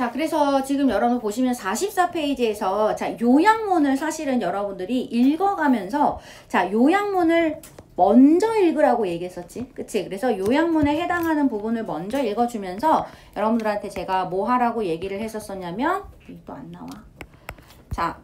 자, 그래서 지금 여러분 보시면 44페이지에서 자, 요약문을 사실은 여러분들이 읽어가면서 자, 요약문을 먼저 읽으라고 얘기했었지. 그치? 그래서 요약문에 해당하는 부분을 먼저 읽어주면서 여러분들한테 제가 뭐 하라고 얘기를 했었었냐면 또 안 나와. 자,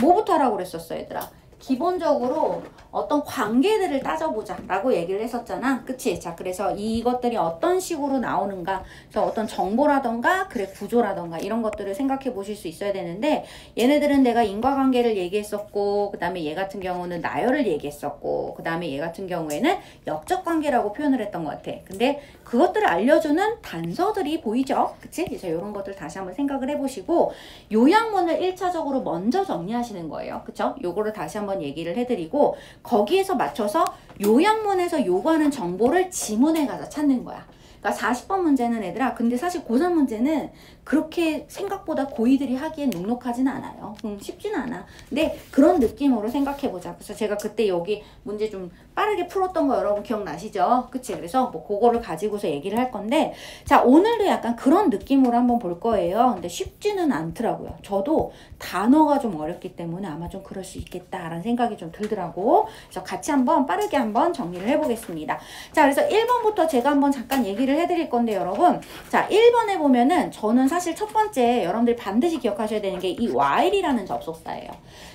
뭐부터 하라고 그랬었어, 얘들아? 기본적으로 어떤 관계들을 따져보자 라고 얘기를 했었잖아. 그치? 자, 그래서 이것들이 어떤 식으로 나오는가, 그래서 어떤 정보라던가 그래 구조라던가 이런 것들을 생각해 보실 수 있어야 되는데, 얘네들은 내가 인과관계를 얘기했었고, 그 다음에 얘 같은 경우는 나열을 얘기했었고, 그 다음에 얘 같은 경우에는 역적관계라고 표현을 했던 것 같아. 근데 그것들을 알려주는 단서들이 보이죠? 그치? 그래서 이런 것들 다시 한번 생각을 해보시고, 요약문을 1차적으로 먼저 정리하시는 거예요. 그쵸? 요거를 다시 한번 얘기를 해드리고, 거기에서 맞춰서 요약문에서 요구하는 정보를 지문에 가서 찾는 거야. 그러니까 40번 문제는 얘들아, 근데 사실 고3 문제는 그렇게 생각보다 고이들이 하기엔 눅눅하진 않아요. 쉽진 않아. 근데 그런 느낌으로 생각해보자. 그래서 제가 그때 여기 문제 좀 빠르게 풀었던 거 여러분 기억나시죠? 그치? 그래서 뭐 그거를 가지고서 얘기를 할 건데, 자, 오늘도 약간 그런 느낌으로 한번 볼 거예요. 근데 쉽지는 않더라고요. 저도 단어가 좀 어렵기 때문에 아마 좀 그럴 수 있겠다라는 생각이 좀 들더라고. 그래서 같이 한번 빠르게 한번 정리를 해보겠습니다. 자, 그래서 1번부터 제가 한번 잠깐 얘기를 해드릴 건데, 여러분. 자, 1번에 보면은 저는 사실 첫 번째 여러분들이 반드시 기억하셔야 되는 게 이 while이라는 접속사예요.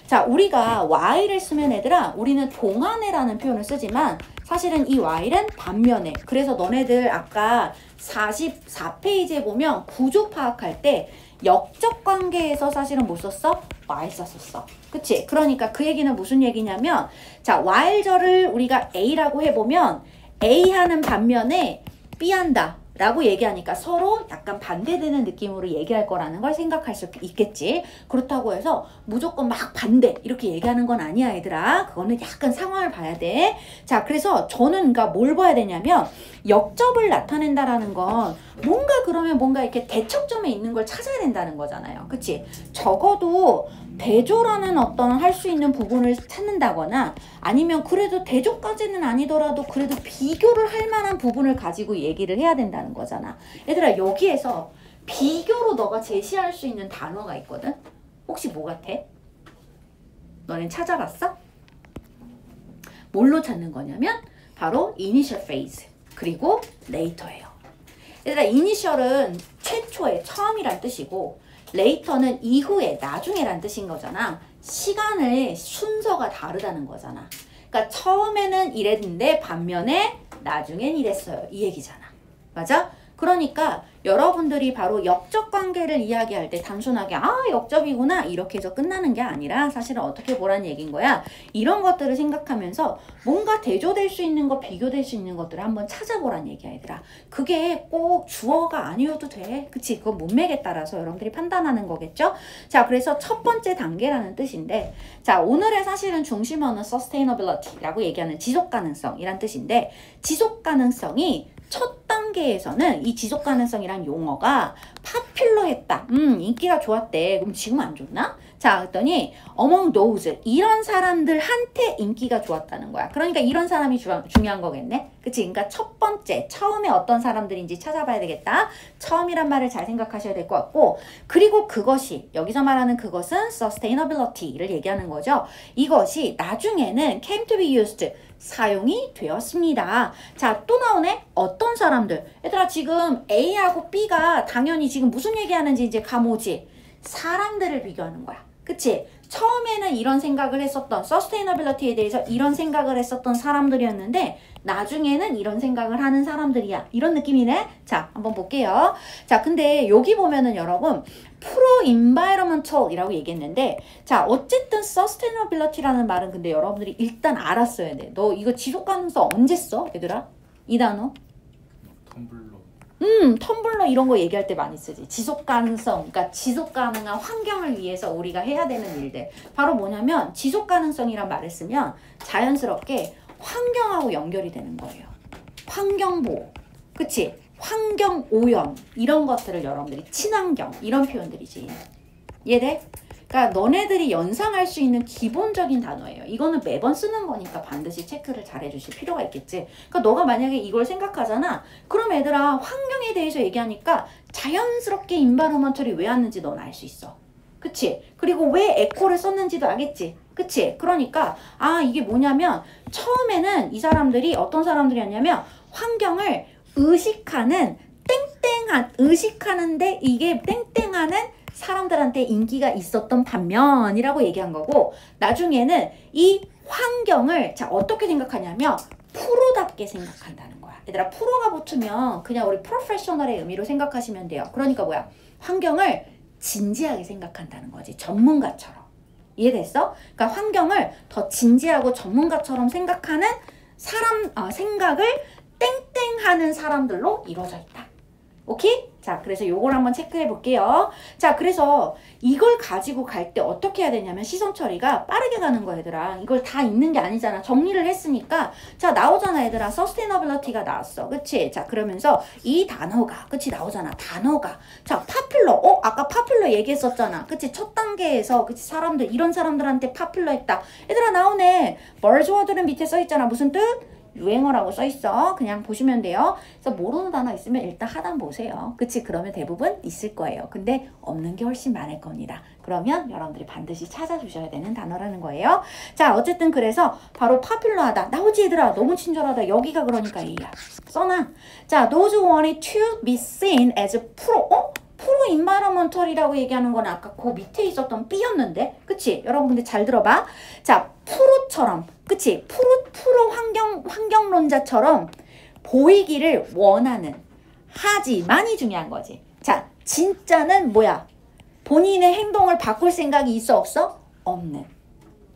자, 우리가 while을 쓰면 얘들아, 우리는 동안에라는 표현을 쓰지만 사실은 이 while은 반면에. 그래서 너네들 아까 44페이지에 보면 구조 파악할 때 역적 관계에서 사실은 뭐 썼어? while 썼었어. 그치? 그러니까 그 얘기는 무슨 얘기냐면, 자, while절을 우리가 A라고 해보면 A 하는 반면에 B 한다 라고 얘기하니까 서로 약간 반대되는 느낌으로 얘기할 거라는 걸 생각할 수 있겠지. 그렇다고 해서 무조건 막 반대 이렇게 얘기하는 건 아니야, 얘들아. 그거는 약간 상황을 봐야 돼. 자, 그래서 저는 그러니까 뭘 봐야 되냐면, 역접을 나타낸다라는 건 뭔가 그러면 뭔가 이렇게 대척점에 있는 걸 찾아야 된다는 거잖아요. 그치? 적어도 대조라는 어떤 할 수 있는 부분을 찾는다거나, 아니면 그래도 대조까지는 아니더라도 그래도 비교를 할 만한 부분을 가지고 얘기를 해야 된다는 거잖아. 얘들아, 여기에서 비교로 너가 제시할 수 있는 단어가 있거든? 혹시 뭐 같아? 너넨 찾아봤어? 뭘로 찾는 거냐면 바로 initial phase 그리고 later예요. 얘들아, initial은 최초의, 처음이란 뜻이고, later는 이후에, 나중에란 뜻인 거잖아. 시간의 순서가 다르다는 거잖아. 그러니까 처음에는 이랬는데 반면에 나중엔 이랬어요. 이 얘기잖아. 맞아? 그러니까 여러분들이 바로 역적 관계를 이야기할 때 단순하게 역접이구나 이렇게 해서 끝나는 게 아니라 사실은 어떻게 보라는 얘기인 거야. 이런 것들을 생각하면서 뭔가 대조될 수 있는 거, 비교될 수 있는 것들을 한번 찾아보라는 얘기야, 얘들아. 그게 꼭 주어가 아니어도 돼. 그치? 그건 문맥에 따라서 여러분들이 판단하는 거겠죠? 자, 그래서 첫 번째 단계라는 뜻인데, 자, 오늘의 사실은 중심어는 sustainability라고 얘기하는 지속가능성이란 뜻인데, 지속가능성이 첫 단계에서는 이 지속가능성이란 용어가 파퓰러했다. 인기가 좋았대. 그럼 지금 안 좋나? 자, 그랬더니 among those, 이런 사람들한테 인기가 좋았다는 거야. 그러니까 이런 사람이 중요한 거겠네. 그치? 그러니까 첫 번째, 처음에 어떤 사람들인지 찾아봐야 되겠다. 처음이란 말을 잘 생각하셔야 될 것 같고, 그리고 그것이, 여기서 말하는 그것은 sustainability를 얘기하는 거죠. 이것이 나중에는 came to be used, 사용이 되었습니다. 자, 또 나오네. 어떤 사람들. 얘들아, 지금 A하고 B가 당연히 지금 무슨 얘기하는지 이제 감오지. 사람들을 비교하는 거야. 그치? 처음에는 이런 생각을 했었던, 서스테이너빌리티에 대해서 이런 생각을 했었던 사람들이었는데 나중에는 이런 생각을 하는 사람들이야. 이런 느낌이네. 자, 한번 볼게요. 자, 근데 여기 보면은 여러분 프로-인바이러먼털이라고 얘기했는데, 자, 어쨌든 서스테이너빌리티라는 말은 근데 여러분들이 일단 알았어야 돼. 너 이거 지속가능성 언제 써? 얘들아? 이 단어? 텀블러. 텀블러 이런 거 얘기할 때 많이 쓰지. 지속가능성, 그러니까 지속가능한 환경을 위해서 우리가 해야 되는 일들. 바로 뭐냐면 지속가능성이란 말을 쓰면 자연스럽게 환경하고 연결이 되는 거예요. 환경보호, 그치? 환경오염 이런 것들을 여러분들이 친환경 이런 표현들이지. 이해돼? 그러니까 너네들이 연상할 수 있는 기본적인 단어예요. 이거는 매번 쓰는 거니까 반드시 체크를 잘 해주실 필요가 있겠지. 그러니까 너가 만약에 이걸 생각하잖아. 그럼 얘들아 환경에 대해서 얘기하니까 자연스럽게 인바이러먼털이 왜 왔는지 넌 알 수 있어. 그치? 그리고 왜 에코를 썼는지도 알겠지? 그치? 그러니까 이게 뭐냐면 처음에는 이 사람들이 어떤 사람들이었냐면 환경을 의식하는데 이게 땡땡하는 사람들한테 인기가 있었던 반면이라고 얘기한 거고, 나중에는 이 환경을 자 어떻게 생각하냐면 프로답게 생각한다는 거야. 얘들아 프로가 붙으면 그냥 우리 프로페셔널의 의미로 생각하시면 돼요. 그러니까 뭐야? 환경을 진지하게 생각한다는 거지. 전문가처럼. 이해됐어? 그러니까 환경을 더 진지하고 전문가처럼 생각하는 생각을 땡땡하는 사람들로 이루어져 있다. 오케이? 자, 그래서 요걸 한번 체크해 볼게요. 자, 그래서 이걸 가지고 갈 때 어떻게 해야 되냐면 시선 처리가 빠르게 가는 거야, 얘들아. 이걸 다 읽는 게 아니잖아. 정리를 했으니까. 자, 나오잖아, 얘들아. sustainability가 나왔어. 그치? 자, 그러면서 이 단어가, 그치? 나오잖아. 단어가. 자, popular. 아까 popular 얘기했었잖아. 그치? 첫 단계에서, 그치? 이런 사람들한테 popular 했다. 얘들아, 나오네. buzzword는 밑에 써 있잖아. 무슨 뜻? 유행어라고 써있어. 그냥 보시면 돼요. 그래서 모르는 단어 있으면 일단 하단 보세요. 그치? 그러면 대부분 있을 거예요. 근데 없는 게 훨씬 많을 겁니다. 그러면 여러분들이 반드시 찾아주셔야 되는 단어라는 거예요. 자, 어쨌든 그래서 바로 popular하다. 나오지 얘들아. 너무 친절하다. 여기가 그러니까 A야. 써놔. 자, those who wanted to be seen as pro. 프로 인바이러먼털이라고 얘기하는 건 아까 그 밑에 있었던 B였는데, 그치? 여러분들 잘 들어봐. 자, 프로처럼, 그치? 프로 환경론자처럼 보이기를 원하는, 하지만이 중요한 거지. 자, 진짜는 뭐야? 본인의 행동을 바꿀 생각이 있어, 없어? 없는.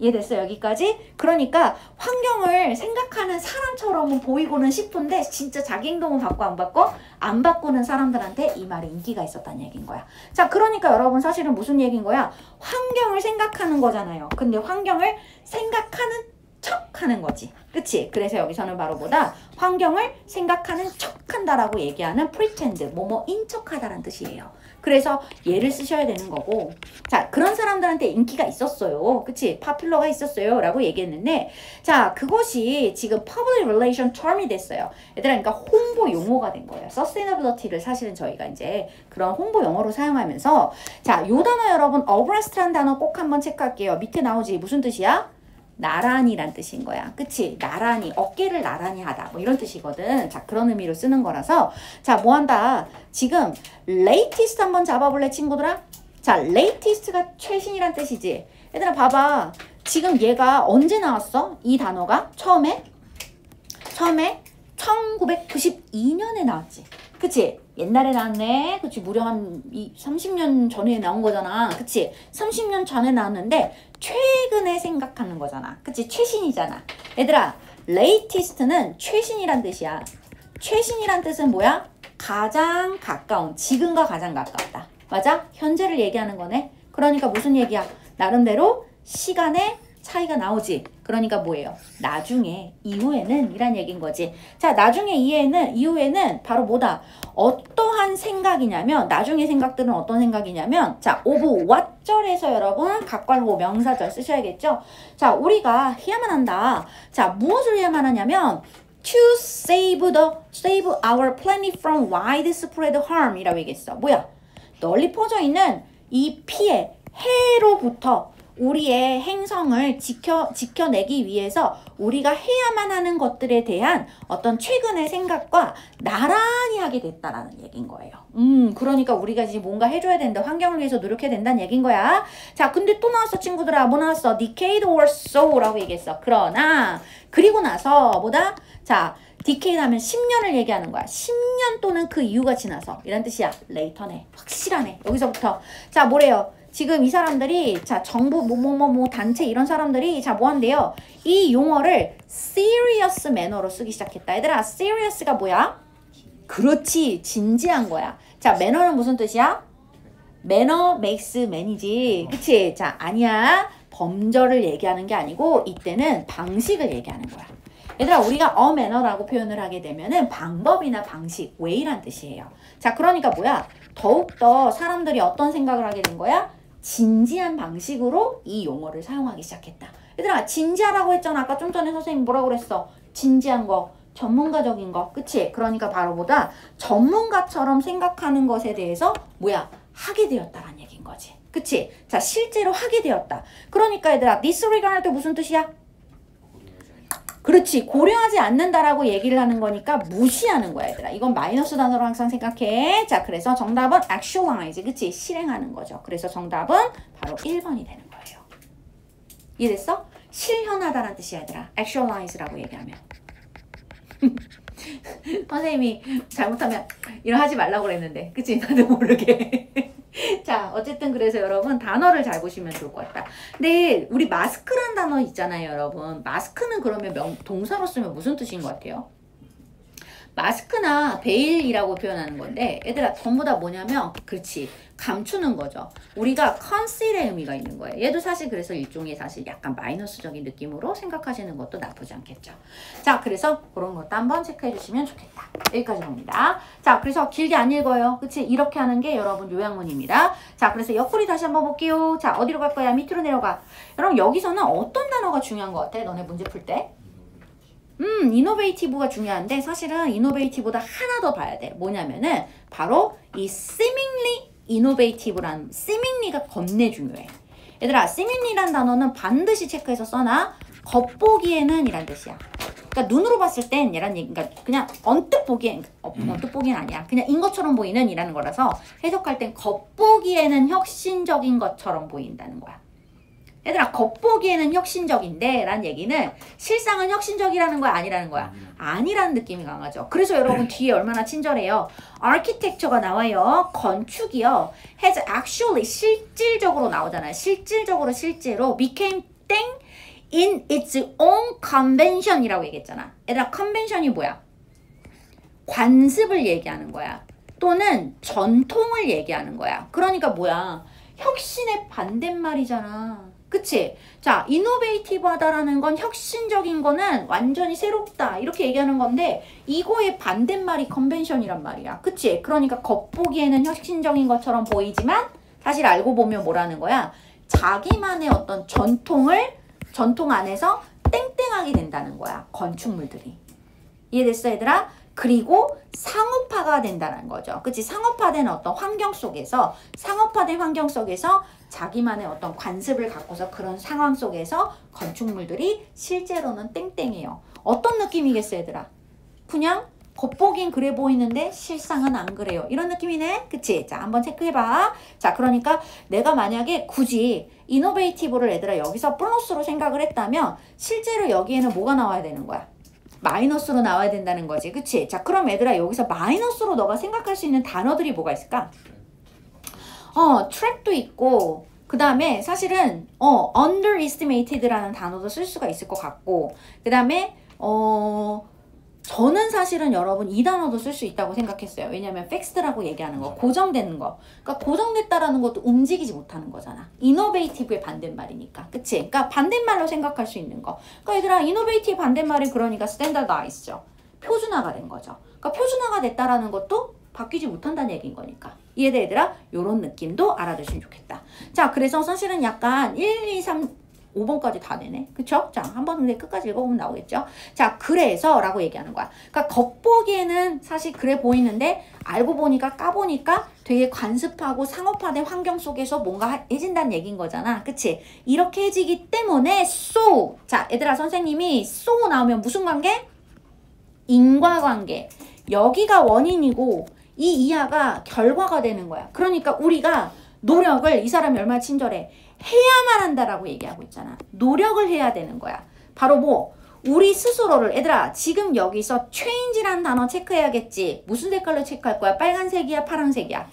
이해됐어? 여기까지? 그러니까 환경을 생각하는 사람처럼은 보이고는 싶은데 진짜 자기 행동은 바꿔 안 바꿔? 안 바꾸는 사람들한테 이 말이 인기가 있었다는 얘기인 거야. 자, 그러니까 여러분 사실은 무슨 얘기인 거야? 환경을 생각하는 거잖아요. 근데 환경을 생각하는 척 하는 거지. 그치? 그래서 여기서는 바로 뭐다? 환경을 생각하는 척 한다라고 얘기하는 pretend, 뭐뭐인 척 하다라는 뜻이에요. 그래서 얘를 쓰셔야 되는 거고, 자, 그런 사람들한테 인기가 있었어요. 그치? popular가 있었어요. 라고 얘기했는데, 자, 그것이 지금 public relation term이 됐어요. 얘들아, 그러니까 홍보 용어가 된 거예요. sustainability를 사실은 저희가 이제 그런 홍보 용어로 사용하면서, 자, 요 단어 여러분, abreast라는 단어 꼭 한번 체크할게요. 밑에 나오지? 무슨 뜻이야? 나란히란 뜻인 거야. 그치? 나란히, 어깨를 나란히 하다. 뭐 이런 뜻이거든. 자, 그런 의미로 쓰는 거라서. 자, 뭐 한다? 지금 latest 한번 잡아볼래, 친구들아? 자, latest가 최신이란 뜻이지. 얘들아, 봐봐. 지금 얘가 언제 나왔어? 이 단어가? 처음에 1992년에 나왔지. 그치? 옛날에 나왔네. 그치? 무려 한 30년 전에 나온 거잖아. 그치? 30년 전에 나왔는데 최근에 생각하는 거잖아. 그치? 최신이잖아. 얘들아, latest는 최신이란 뜻이야. 최신이란 뜻은 뭐야? 가장 가까운, 지금과 가장 가깝다. 맞아? 현재를 얘기하는 거네. 그러니까 무슨 얘기야? 나름대로 시간의 차이가 나오지. 그러니까 뭐예요? 나중에, 이후에는 이란 얘기인 거지. 자, 나중에 이후에는 바로 뭐다? 어떠한 생각이냐면, 나중에 생각들은 어떤 생각이냐면, 자, of what절에서 여러분 각괄호 명사절 쓰셔야겠죠? 자, 우리가 해야만 한다. 자, 무엇을 해야만 하냐면, to save our planet from widespread harm 이라고 얘기했어. 뭐야? 널리 퍼져 있는 이 피해, 해로부터 우리의 행성을 지켜내기 위해서 우리가 해야만 하는 것들에 대한 어떤 최근의 생각과 나란히 하게 됐다라는 얘기인 거예요. 그러니까 우리가 이제 뭔가 해줘야 된다. 환경을 위해서 노력해야 된다는 얘기인 거야. 자, 근데 또 나왔어, 친구들아. 뭐 나왔어? decade or so라고 얘기했어. 그러나, 그리고 나서 뭐다? 자, decade 하면 10년을 얘기하는 거야. 10년 또는 그 이유가 지나서. 이란 뜻이야. later네. 확실하네. 여기서부터. 자, 뭐래요? 지금 이 사람들이, 자, 정부, 단체 이런 사람들이, 자, 뭐 한대요? 이 용어를 serious manner로 쓰기 시작했다. 얘들아, serious가 뭐야? 그렇지. 진지한 거야. 자, manner는 무슨 뜻이야? manner makes man이지. 그치? 자, 아니야. 범절을 얘기하는 게 아니고, 이때는 방식을 얘기하는 거야. 얘들아, 우리가 a manner라고 표현을 하게 되면은 방법이나 방식, way란 뜻이에요. 자, 그러니까 뭐야? 더욱더 사람들이 어떤 생각을 하게 된 거야? 진지한 방식으로 이 용어를 사용하기 시작했다. 얘들아, 진지하라고 했잖아. 아까 좀 전에 선생님 뭐라고 그랬어? 진지한 거, 전문가적인 거, 그치? 그러니까 바로 보다 전문가처럼 생각하는 것에 대해서 뭐야? 하게 되었다라는 얘기인 거지. 그치? 자, 실제로 하게 되었다. 그러니까 얘들아, disregard 무슨 뜻이야? 그렇지. 고려하지 않는다라고 얘기를 하는 거니까 무시하는 거야, 얘들아. 이건 마이너스 단어로 항상 생각해. 자, 그래서 정답은 actualize. 그치? 실행하는 거죠. 그래서 정답은 바로 1번이 되는 거예요. 이해됐어? 실현하다라는 뜻이야, 얘들아. actualize라고 얘기하면. 선생님이 잘못하면 이런 하지 말라고 그랬는데. 그치? 나도 모르게. 자, 어쨌든 그래서 여러분 단어를 잘 보시면 좋을 것 같다. 근데 우리 마스크란 단어 있잖아요, 여러분. 마스크는 그러면 동사로 쓰면 무슨 뜻인 것 같아요? 마스크나 베일이라고 표현하는 건데 얘들아 전부 다 뭐냐면 그렇지 감추는 거죠. 우리가 컨실의 의미가 있는 거예요. 얘도 사실 그래서 일종의 사실 약간 마이너스적인 느낌으로 생각하시는 것도 나쁘지 않겠죠. 자, 그래서 그런 것도 한번 체크해 주시면 좋겠다. 여기까지 봅니다. 자, 그래서 길게 안 읽어요. 그치? 이렇게 하는 게 여러분 요약문입니다. 자, 그래서 옆구리 다시 한번 볼게요. 자, 어디로 갈 거야? 밑으로 내려가. 여러분 여기서는 어떤 단어가 중요한 것 같아? 너네 문제 풀 때? 이노베이티브가 중요한데 사실은 이노베이티브보다 하나 더 봐야 돼. 뭐냐면은 바로 이 seemingly innovative란 seemingly가 겁내 중요해. 얘들아, seemingly란 단어는 반드시 체크해서 써놔. 겉보기에는 이란 뜻이야. 그러니까 눈으로 봤을 땐 얘란 얘기, 그러니까 그냥 언뜻 보기엔, 언뜻 보기엔 아니야. 그냥 인 것처럼 보이는 이라는 거라서 해석할 땐 겉보기에는 혁신적인 것처럼 보인다는 거야. 얘들아, 겉보기에는 혁신적인데 라는 얘기는 실상은 혁신적이라는 거야, 아니라는 거야? 아니라는 느낌이 강하죠. 그래서 여러분 뒤에 얼마나 친절해요. architecture가 나와요. 건축이요. has actually 실질적으로 나오잖아요. 실질적으로 실제로 became 땡 in its own convention이라고 얘기했잖아. 얘들아, convention이 뭐야? 관습을 얘기하는 거야. 또는 전통을 얘기하는 거야. 그러니까 뭐야? 혁신의 반대말이잖아. 그치? 자, 이노베이티브하다라는 건 혁신적인 거는 완전히 새롭다 이렇게 얘기하는 건데 이거의 반대말이 컨벤션이란 말이야. 그치? 그러니까 겉보기에는 혁신적인 것처럼 보이지만 사실 알고 보면 뭐라는 거야? 자기만의 어떤 전통 안에서 땡땡하게 된다는 거야. 건축물들이. 이해됐어, 얘들아? 그리고 상업화가 된다는 거죠. 그치? 상업화된 어떤 환경 속에서 자기만의 어떤 관습을 갖고서 그런 상황 속에서 건축물들이 실제로는 땡땡해요. 어떤 느낌이겠어, 얘들아? 그냥 겉보긴 그래 보이는데 실상은 안 그래요. 이런 느낌이네. 그치? 자, 한번 체크해봐. 자, 그러니까 내가 만약에 굳이 이노베이티브를 얘들아 여기서 플러스로 생각을 했다면 실제로 여기에는 뭐가 나와야 되는 거야? 마이너스로 나와야 된다는 거지. 그치? 자, 그럼 얘들아 여기서 마이너스로 너가 생각할 수 있는 단어들이 뭐가 있을까? 트랩도 있고 그 다음에 사실은 underestimated라는 단어도 쓸 수가 있을 것 같고 그 다음에 저는 사실은 여러분 이 단어도 쓸 수 있다고 생각했어요. 왜냐면 fixed라고 얘기하는 거, 고정되는 거. 그러니까 고정됐다라는 것도 움직이지 못하는 거잖아. innovative의 반대말이니까. 그치? 그러니까 반대말로 생각할 수 있는 거. 그러니까 얘들아 innovative 반대말이 그러니까 standardized죠. 표준화가 된 거죠. 그러니까 표준화가 됐다라는 것도 바뀌지 못한다는 얘기인 거니까. 이해돼, 얘들아? 요런 느낌도 알아두시면 좋겠다. 자, 그래서 사실은 약간 1, 2, 3, 5번까지 다 되네. 그쵸? 자, 한번 근데 끝까지 읽어보면 나오겠죠? 자, 그래서 라고 얘기하는 거야. 그러니까 겉보기에는 사실 그래 보이는데 알고 보니까 까보니까 되게 관습하고 상업화된 환경 속에서 뭔가 해진다는 얘기인 거잖아. 그치? 이렇게 해지기 때문에 so. 자, 얘들아, 선생님이 so 나오면 무슨 관계? 인과관계. 여기가 원인이고 이 이하가 결과가 되는 거야. 그러니까 우리가 노력을 이 사람이 얼마나 친절해. 해야만 한다라고 얘기하고 있잖아. 노력을 해야 되는 거야. 바로 뭐 우리 스스로를 얘들아 지금 여기서 change라는 단어 체크해야겠지. 무슨 색깔로 체크할 거야? 빨간색이야? 파란색이야?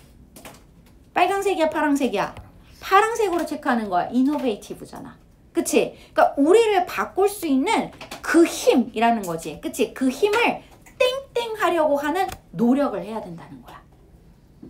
빨간색이야? 파란색이야? 파란색으로 체크하는 거야. innovative잖아. 그치? 그러니까 우리를 바꿀 수 있는 그 힘이라는 거지. 그치? 그 힘을 땡땡 하려고 하는 노력을 해야 된다는 거야.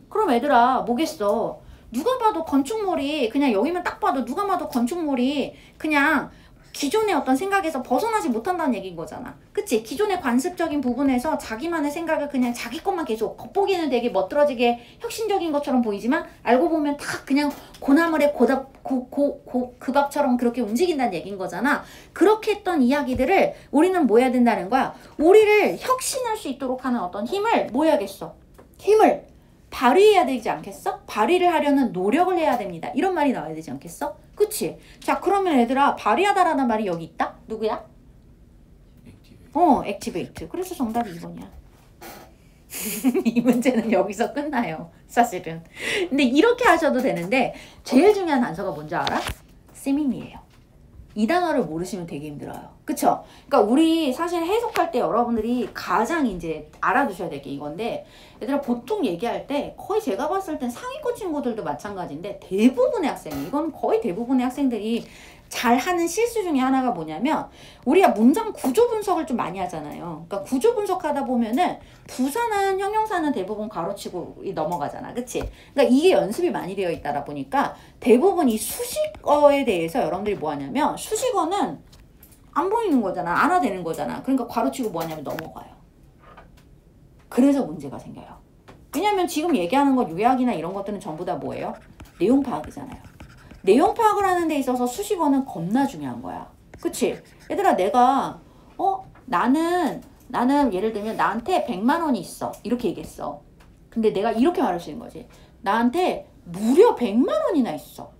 그럼 얘들아 뭐겠어? 누가 봐도 건축물이 그냥 여기만 딱 봐도 누가 봐도 건축물이 그냥 기존의 어떤 생각에서 벗어나지 못한다는 얘기인 거잖아. 그치? 기존의 관습적인 부분에서 자기만의 생각을 그냥 자기 것만 계속 겉보기에는 되게 멋들어지게 혁신적인 것처럼 보이지만 알고 보면 다 그냥 고나물의 그 밥처럼 그렇게 움직인다는 얘기인 거잖아. 그렇게 했던 이야기들을 우리는 뭐 해야 된다는 거야? 우리를 혁신할 수 있도록 하는 어떤 힘을 뭐 해야겠어? 힘을 발휘해야 되지 않겠어? 발휘를 하려는 노력을 해야 됩니다. 이런 말이 나와야 되지 않겠어? 그치? 자, 그러면 얘들아, 발휘하다라는 말이 여기 있다? 누구야? 액티베이트. 그래서 정답이 2번이야. 이 문제는 여기서 끝나요. 사실은. 근데 이렇게 하셔도 되는데 제일 중요한 단서가 뭔지 알아? 세민이에요. 이 단어를 모르시면 되게 힘들어요. 그쵸? 그러니까 우리 사실 해석할 때 여러분들이 가장 이제 알아두셔야 될 게 이건데, 얘들아 보통 얘기할 때 거의 제가 봤을 땐 상위권 친구들도 마찬가지인데 대부분의 학생이, 이건 거의 대부분의 학생들이 잘하는 실수 중에 하나가 뭐냐면, 우리가 문장 구조 분석을 좀 많이 하잖아요. 그러니까 구조 분석하다 보면은 부사는 형용사는 대부분 가로치고 넘어가잖아. 그치? 그러니까 이게 연습이 많이 되어 있다 보니까 대부분 이 수식어에 대해서 여러분들이 뭐 하냐면, 수식어는 안 보이는 거잖아. 알아되는 거잖아. 그러니까 가로치고 뭐 하냐면 넘어가요. 그래서 문제가 생겨요. 왜냐면 지금 얘기하는 것 요약이나 이런 것들은 전부 다 뭐예요? 내용 파악이잖아요. 내용 파악을 하는 데 있어서 수식어는 겁나 중요한 거야. 그치? 얘들아, 내가 나는 예를 들면 나한테 100만 원이 있어. 이렇게 얘기했어. 근데 내가 이렇게 말할 수 있는 거지. 나한테 무려 100만 원이나 있어.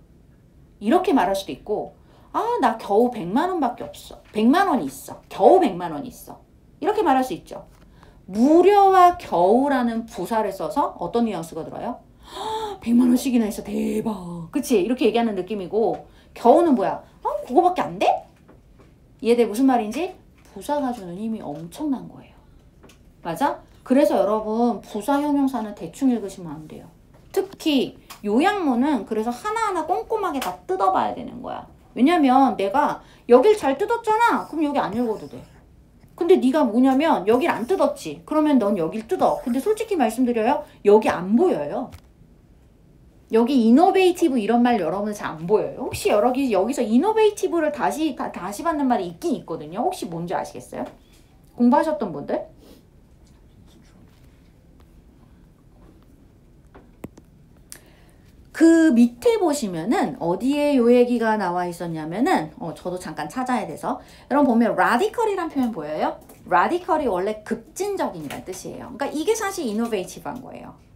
이렇게 말할 수도 있고, 나 겨우 100만 원밖에 없어. 100만 원이 있어. 겨우 100만 원이 있어. 이렇게 말할 수 있죠. 무려와 겨우라는 부사를 써서 어떤 뉘앙스가 들어요? 100만 원씩이나 있어. 대박. 그치? 이렇게 얘기하는 느낌이고, 겨우는 뭐야? 그거밖에 안 돼? 이해돼? 무슨 말인지? 부사가 주는 힘이 엄청난 거예요. 맞아? 그래서 여러분, 부사 형용사는 대충 읽으시면 안 돼요. 특히 요약문은 그래서 하나하나 꼼꼼하게 다 뜯어봐야 되는 거야. 왜냐면 내가 여길 잘 뜯었잖아. 그럼 여기 안 읽어도 돼. 근데 네가 뭐냐면 여길 안 뜯었지. 그러면 넌 여길 뜯어. 근데 솔직히 말씀드려요. 여기 안 보여요. 여기 이노베이티브 이런 말 여러분 잘 안 보여요. 혹시 여기서 이노베이티브를 다시 받는 말이 있긴 있거든요. 혹시 뭔지 아시겠어요? 공부하셨던 분들? 그 밑에 보시면은 어디에 요 얘기가 나와 있었냐면은 저도 잠깐 찾아야 돼서, 여러분 보면 radical이란 표현 보여요? radical이 원래 급진적인이란 뜻이에요. 그러니까 이게 사실 innovative한 거예요.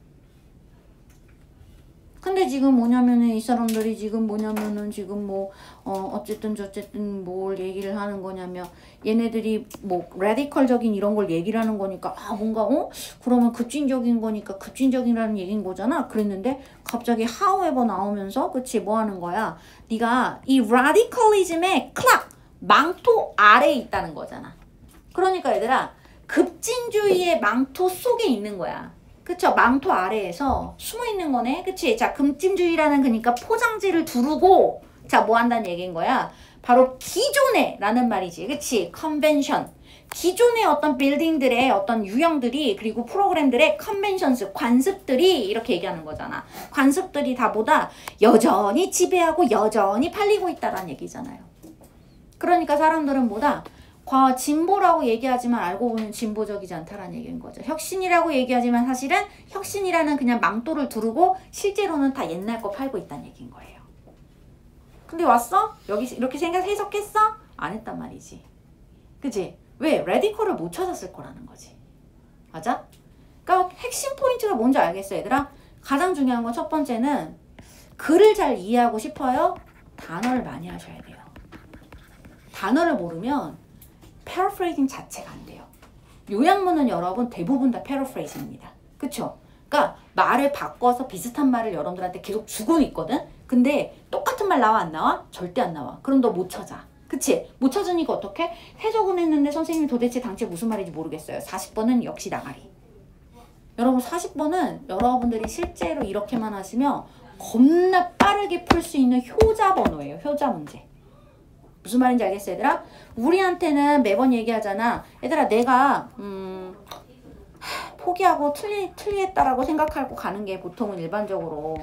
근데 지금 뭐냐면은 이 사람들이 지금 뭐냐면은 지금 어쨌든 저쨌든 뭘 얘기를 하는 거냐면, 얘네들이 뭐 라디컬적인 이런 걸 얘기를 하는 거니까 뭔가 그러면 급진적인 거니까 급진적이라는 얘기인 거잖아. 그랬는데 갑자기 however 나오면서, 그치, 뭐 하는 거야? 네가 이 라디컬리즘의 클락 망토 아래에 있다는 거잖아. 그러니까 얘들아, 급진주의의 망토 속에 있는 거야. 그쵸? 망토 아래에서 숨어 있는 거네. 그치? 자, 급진주의라는 그러니까 포장지를 두르고, 자, 뭐 한다는 얘기인 거야? 바로 기존의 라는 말이지. 그치? 컨벤션. 기존의 어떤 빌딩들의 어떤 유형들이, 그리고 프로그램들의 컨벤션스, 관습들이 이렇게 얘기하는 거잖아. 관습들이 다 보다 여전히 지배하고 여전히 팔리고 있다라는 얘기잖아요. 그러니까 사람들은 뭐다? 진보라고 얘기하지만 알고 보면 진보적이지 않다라는 얘기인 거죠. 혁신이라고 얘기하지만 사실은 혁신이라는 그냥 망토를 두르고 실제로는 다 옛날 거 팔고 있다는 얘기인 거예요. 근데 왔어? 여기 이렇게 해석했어? 안 했단 말이지. 그치? 왜? 레디컬을 못 찾았을 거라는 거지. 맞아? 그러니까 핵심 포인트가 뭔지 알겠어, 얘들아? 가장 중요한 건 첫 번째는 글을 잘 이해하고 싶어요? 단어를 많이 하셔야 돼요. 단어를 모르면 paraphrasing 자체가 안 돼요. 요약문은 여러분 대부분 다 paraphrasing입니다. 그쵸? 그러니까 말을 바꿔서 비슷한 말을 여러분들한테 계속 주고 있거든? 근데 똑같은 말 나와 안 나와? 절대 안 나와. 그럼 너 못 찾아. 그치? 못 찾으니까 어떡해? 해석은 했는데 선생님이 도대체 당최 무슨 말인지 모르겠어요. 40번은 역시 나가리. 여러분 40번은 여러분들이 실제로 이렇게만 하시면 겁나 빠르게 풀 수 있는 효자 번호예요. 효자 문제. 무슨 말인지 알겠어, 얘들아? 우리한테는 매번 얘기하잖아. 얘들아, 내가 포기하고 틀리겠다라고 생각하고 가는 게 보통은 일반적으로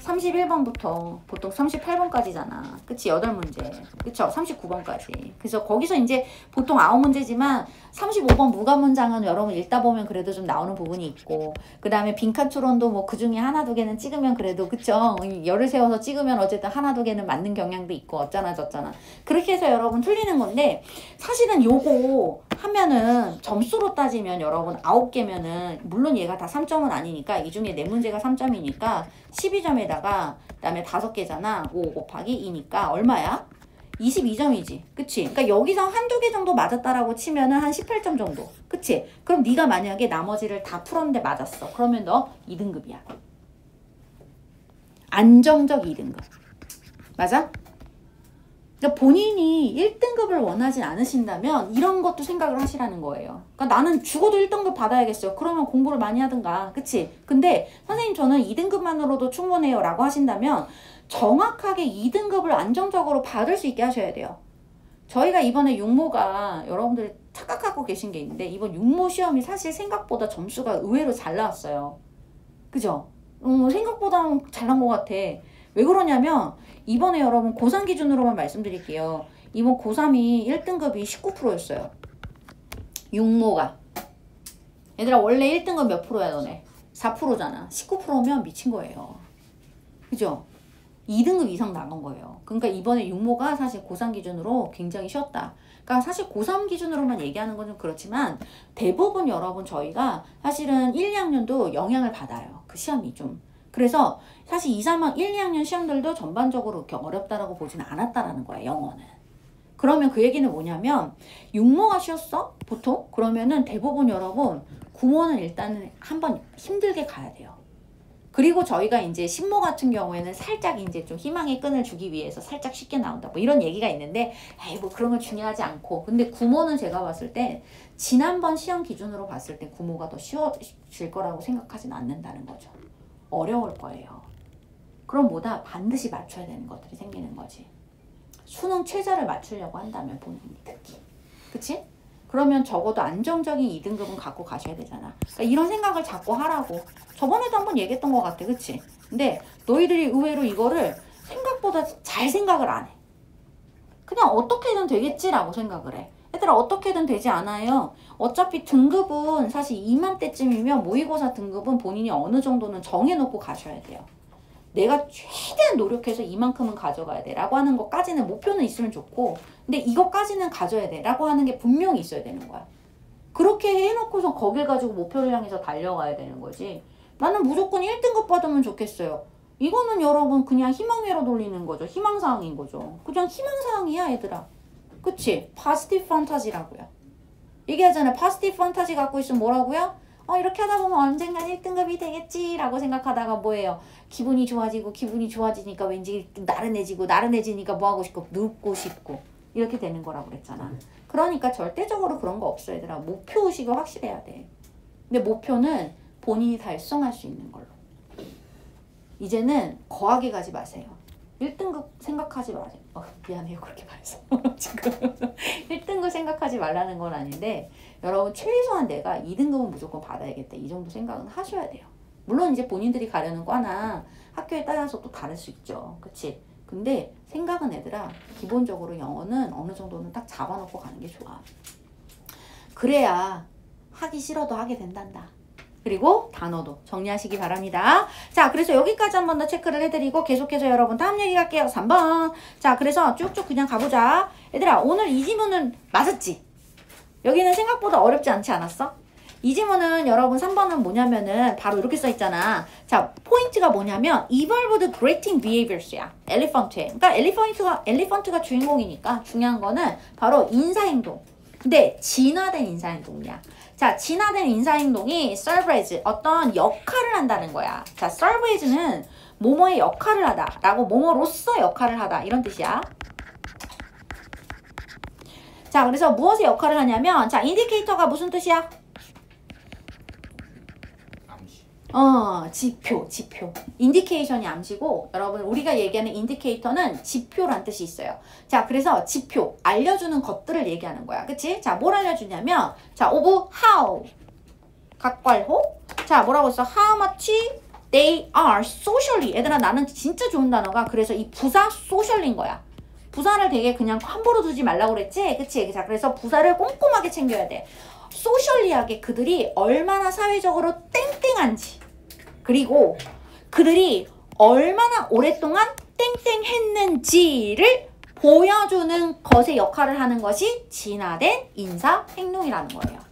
31번부터 보통 38번까지잖아. 그치? 8문제. 그쵸? 39번까지. 그래서 거기서 이제 보통 9문제지만 35번 무관문장은 여러분 읽다 보면 그래도 좀 나오는 부분이 있고, 그 다음에 빈칸 추론도 뭐 그 중에 하나 두 개는 찍으면 그래도, 그쵸? 열을 세워서 찍으면 어쨌든 하나 두 개는 맞는 경향도 있고, 어쩌나 저쩌나. 그렇게 해서 여러분 틀리는 건데, 사실은 요거 하면은 점수로 따지면 여러분 9개면은, 물론 얘가 다 3점은 아니니까, 이 중에 4문제가 3점이니까 12점에다가 그 다음에 5개잖아. 5 곱하기 2니까 얼마야? 22점이지. 그치? 그러니까 여기서 한두 개 정도 맞았다라고 치면은 한 18점 정도. 그치? 그럼 네가 만약에 나머지를 다 풀었는데 맞았어. 그러면 너 2등급이야. 안정적 2등급. 맞아? 그러니까 본인이 1등급을 원하지 않으신다면 이런 것도 생각을 하시라는 거예요. 그러니까 나는 죽어도 1등급 받아야겠어요. 그러면 공부를 많이 하든가. 그치? 근데 선생님 저는 2등급만으로도 충분해요 라고 하신다면 정확하게 2등급을 안정적으로 받을 수 있게 하셔야 돼요. 저희가 이번에 육모가 여러분들이 착각하고 계신 게 있는데, 이번 육모 시험이 사실 생각보다 점수가 의외로 잘 나왔어요. 그죠? 생각보다 잘 난 것 같아. 왜 그러냐면 이번에 여러분 고3 기준으로만 말씀드릴게요. 이번 고3이 1등급이 19%였어요. 육모가. 얘들아 원래 1등급 몇 프로야 너네? 4%잖아. 19%면 미친 거예요. 그죠? 2등급 이상 나간 거예요. 그러니까 이번에 육모가 사실 고3 기준으로 굉장히 쉬웠다. 그러니까 사실 고3 기준으로만 얘기하는 건 좀 그렇지만 대부분 여러분 저희가 사실은 1, 2학년도 영향을 받아요. 그 시험이 좀. 그래서 사실 2, 3학 1, 2학년 시험들도 전반적으로 그렇게 어렵다라고 보지는 않았다라는 거야, 영어는. 그러면 그 얘기는 뭐냐면 육모가 쉬웠어? 보통? 그러면은 대부분 여러분 구모는 일단은 한번 힘들게 가야 돼요. 그리고 저희가 이제 신모 같은 경우에는 살짝 이제 좀 희망의 끈을 주기 위해서 살짝 쉽게 나온다. 뭐 이런 얘기가 있는데, 에이, 뭐 그런 건 중요하지 않고. 근데 구모는 제가 봤을 때, 지난번 시험 기준으로 봤을 때 구모가 더 쉬워질 거라고 생각하진 않는다는 거죠. 어려울 거예요. 그럼 뭐다? 반드시 맞춰야 되는 것들이 생기는 거지. 수능 최저를 맞추려고 한다면 본인이 특히. 그치? 그러면 적어도 안정적인 2등급은 갖고 가셔야 되잖아. 그러니까 이런 생각을 자꾸 하라고. 저번에도 한번 얘기했던 것 같아. 그치? 근데 너희들이 의외로 이거를 생각보다 잘 생각을 안 해. 그냥 어떻게든 되겠지라고 생각을 해. 얘들아 어떻게든 되지 않아요. 어차피 등급은 사실 이맘때쯤이면 모의고사 등급은 본인이 어느 정도는 정해놓고 가셔야 돼요. 내가 최대한 노력해서 이만큼은 가져가야 돼 라고 하는 것까지는 목표는 있으면 좋고, 근데 이것까지는 가져야 돼 라고 하는 게 분명히 있어야 되는 거야. 그렇게 해놓고서 거길 가지고 목표를 향해서 달려가야 되는 거지. 나는 무조건 1등급 받으면 좋겠어요. 이거는 여러분 그냥 희망회로 돌리는 거죠. 희망사항인 거죠. 그냥 희망사항이야 얘들아. 그치? 파지티브 판타지라고요. 얘기하잖아. 파지티브 판타지 갖고 있으면 뭐라고요? 이렇게 하다 보면 언젠간 1등급이 되겠지 라고 생각하다가 뭐예요? 기분이 좋아지고 기분이 좋아지니까 왠지 나른해지니까 뭐 하고 싶고 눕고 싶고 이렇게 되는 거라고 그랬잖아. 그러니까 절대적으로 그런 거 없어 얘들아. 목표의식을 확실해야 돼. 근데 목표는 본인이 달성할 수 있는 걸로. 이제는 거하게 가지 마세요. 1등급 생각하지 마세요. 미안해요 그렇게 말해서. 지금 1등급 생각하지 말라는 건 아닌데 여러분 최소한 내가 2등급은 무조건 받아야겠다 이 정도 생각은 하셔야 돼요. 물론 이제 본인들이 가려는 과나 학교에 따라서 또 다를 수 있죠. 그치? 근데 생각은 얘들아 기본적으로 영어는 어느 정도는 딱 잡아놓고 가는 게 좋아. 그래야 하기 싫어도 하게 된단다. 그리고 단어도 정리하시기 바랍니다. 자, 그래서 여기까지 한 번 더 체크를 해드리고 계속해서 여러분 다음 얘기 갈게요. 3번. 자, 그래서 쭉쭉 그냥 가보자. 얘들아, 오늘 이 지문은 맞았지? 여기는 생각보다 어렵지 않지 않았어? 이 지문은 여러분 3번은 뭐냐면은 바로 이렇게 써있잖아. 자, 포인트가 뭐냐면 evolved greeting behaviors야. 엘리펀트에. 그러니까 엘리펀트가 주인공이니까 중요한 거는 바로 인사행동. 근데 진화된 인사행동이야. 자, 진화된 인사행동이 serve as 어떤 역할을 한다는 거야. 자, serve as는 뭐뭐의 역할을 하다 라고 뭐뭐로서 역할을 하다 이런 뜻이야. 자, 그래서 무엇의 역할을 하냐면 자, 인디케이터가 무슨 뜻이야? 지표. 인디케이션이 암시고 여러분 우리가 얘기하는 인디케이터는 지표란 뜻이 있어요. 자, 그래서 지표, 알려주는 것들을 얘기하는 거야. 그치? 자, 뭘 알려주냐면 자, of how, 각괄호. 자, 뭐라고 했어? How much They are socially. 얘들아 나는 진짜 좋은 단어가 그래서 이 부사 social인 거야. 부사를 되게 그냥 함부로 두지 말라고 그랬지? 그치? 자, 그래서 부사를 꼼꼼하게 챙겨야 돼. 소셜리하게 그들이 얼마나 사회적으로 땡땡한지 그리고 그들이 얼마나 오랫동안 땡땡했는지를 보여주는 것의 역할을 하는 것이 진화된 인사 행동이라는 거예요.